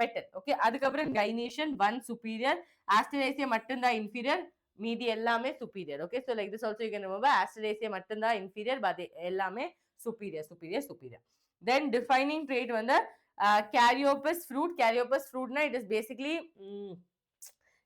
[SPEAKER 1] petal. Okay, அதுக்கப்புறம் Gynoecian 1 superior. Asteraceae மட்டும்தான் inferior, மீதி எல்லாமே superior. Okay, so like this also you can remember, Asteraceae மட்டும்தான் inferior, but எல்லாமே superior, superior, superior. Then defining trait வந்து caryopus fruit. Caryopus fruit na it is basically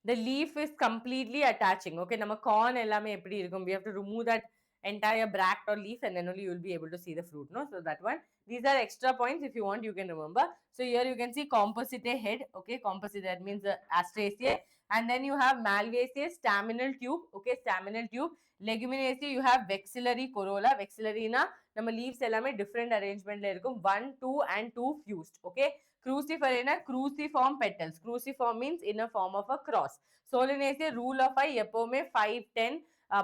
[SPEAKER 1] the leaf is completely attaching. Okay, நம்ம corn எல்லாமே எப்படி இருக்கும், we have to remove that entire bract or leaf and then only you will be able to see the fruit, no? So that one, these are extra points, if you want you can remember. So here you can see composite head. Okay, composite, that means Asteraceae. And then you have Malvaceae staminal tube. Okay, staminal tube. Leguminaceae you have vexillary corolla. Vexillary na நம்ம leaves எல்லாமே different arrangement ல இருக்கும், 1, 2 and 2 fused. Okay, Cruciferae na cruciform petals. Cruciform means in a form of a cross. Solanaceae rule of 5 எப்பவுமே 5, 10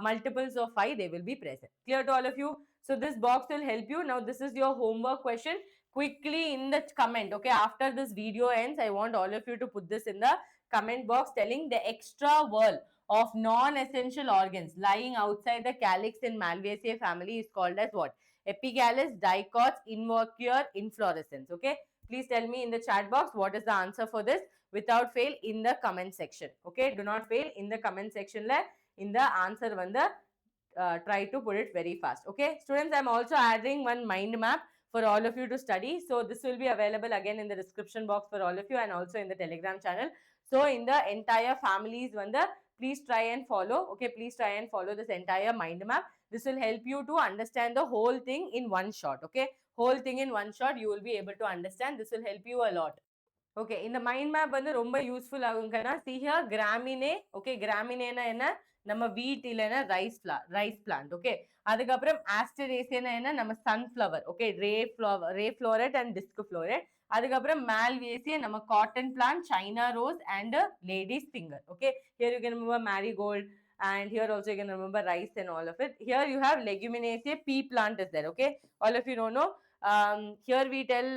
[SPEAKER 1] multiples of 5 they will be present. Clear to all of you? So this box will help you. Now this is your homework question. Quickly in the comment, okay, after this video ends, I want all of you to put this in the comment box telling the extra wall of non-essential organs lying outside the calyx in Malvaceae family is called as what? Epicallus, dicots, involucre, inflorescence. Okay, please tell me in the chat box what is the answer for this without fail in the comment section. Okay, do not fail in the comment section la in the answer vanda try to put it very fast. Okay students, I'm also adding one mind map for all of you to study. So this will be available again in the description box for all of you and also in the Telegram channel. So in the entire families vanda please try and follow. Okay, please try and follow this entire mind map. This will help you to understand the whole thing in one shot. Okay, whole thing in one shot you will be able to understand. This will help you a lot. Okay, இந்த mind map வந்து ரொம்ப useful ஆகுங்கன்னா see here graminae. Okay, graminae னா என்ன, நம்ம வீட் இல்லைன்னா rice plant. Okay, அதுக்கப்புறம் ஆஸ்டரேசியனா என்ன, நம்ம sunflower. Okay, ray floret and disc floret. அதுக்கப்புறம் மால்வேசியா நம்ம cotton plant, China rose and ladies finger. Okay, here you can remember marigold and here also you can remember rice and all of it. Here you have leguminaceae, pea plant is there. Okay, all of you don't know. Here we tell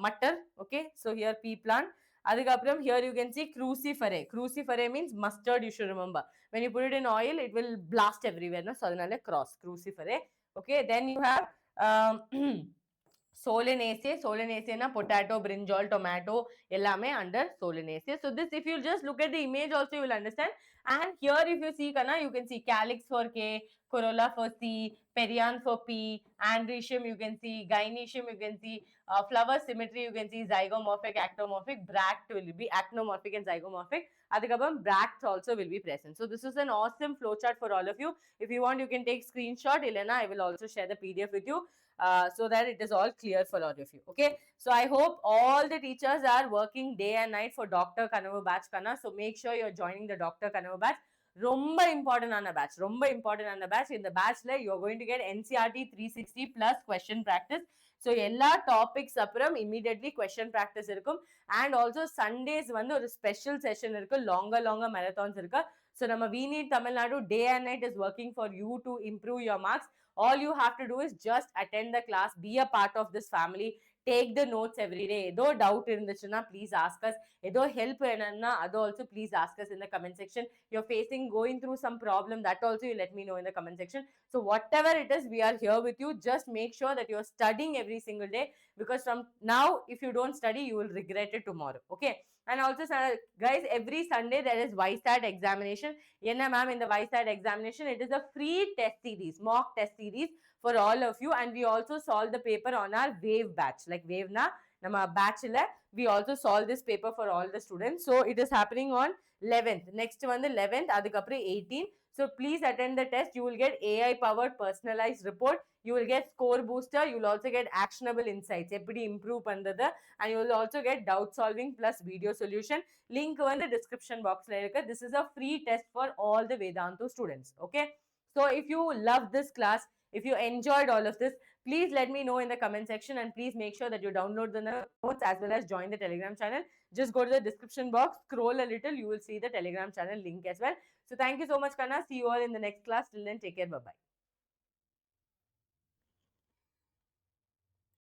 [SPEAKER 1] mutter. Okay, so here pea plant. Adukapram here you can see cruciferae. Cruciferae means mustard, you should remember. When you put it in oil it will blast everywhere, no? So adanale cross, cruciferae. Okay, then you have Solanaceae. Solanaceae na potato, brinjal, tomato ellame under Solanaceae. So this, if you just look at the image also you will understand. And here if you see kana, you can see calyx for K, corolla for C, perianth for P, andrecium you can see, gynoecium you can see, flower symmetry you can see, zygomorphic, actomorphic, bract will be actinomorphic and zygomorphic. Adukapam bracts also will be present. So this is an awesome flowchart for all of you. If you want you can take screenshot. Elena, I will also share the PDF with you. So that it is all clear for all of you. Okay, so I hope all the teachers are working day and night for Dr. Kanavu batch kana. So make sure you're joining the Dr. Kanavu batch. ரொம்ப இம்பார்ட்டன்டான batch, ரொம்ப இம்பார்ட்டன்டான batch. இந்த பேட்ச்ல you are going to get NCERT 360 plus question practice. So எல்லா topics அப்புறம் immediately question practice இருக்கும். And also Sundays வந்து ஒரு ஸ்பெஷல் செஷன் இருக்கு, லாங்கர் மேரத்தான்ஸ் இருக்கு. ஸோ நம்ம We Need Tamil Nadu day and night is working for you to improve your marks. All you have to do is just attend the class, be a part of this family, take the notes every day. ஏதோ doubt இருந்துச்சுன்னா please ask as. ஏதோ help வேணும்னா அது also please ask as in the comment section. You're facing, going through some problem, that also you let me know in the comment section. So whatever it is, we are here with you. Just make sure that you're studying every single day, because from now if you don't study you will regret it tomorrow. Okay, and also guys, every Sunday there is YSAT examination. Yenna ma'am, in the YSAT examination it is a free test series, mock test series for all of you. And we also solve the paper on our wave batch. Like wave na nama batch la we also solve this paper for all the students. So it is happening on 11th. Next one the 11th, adukapra 18th. So please attend the test. You will get AI powered personalized report. You will get score booster. You will also get actionable insights. Eppadi improve pandrathu, and you will also get doubt solving plus video solution. Link in the description box. This is a free test for all the Vedantu students. Okay. So if you love this class, if you enjoyed all of this, please let me know in the comment section, and please make sure that you download the notes as well as join the Telegram channel. Just go to the description box, scroll a little, you will see the Telegram channel link as well. So thank you so much, Kana. See you all in the next class. Till then, take care. Bye bye.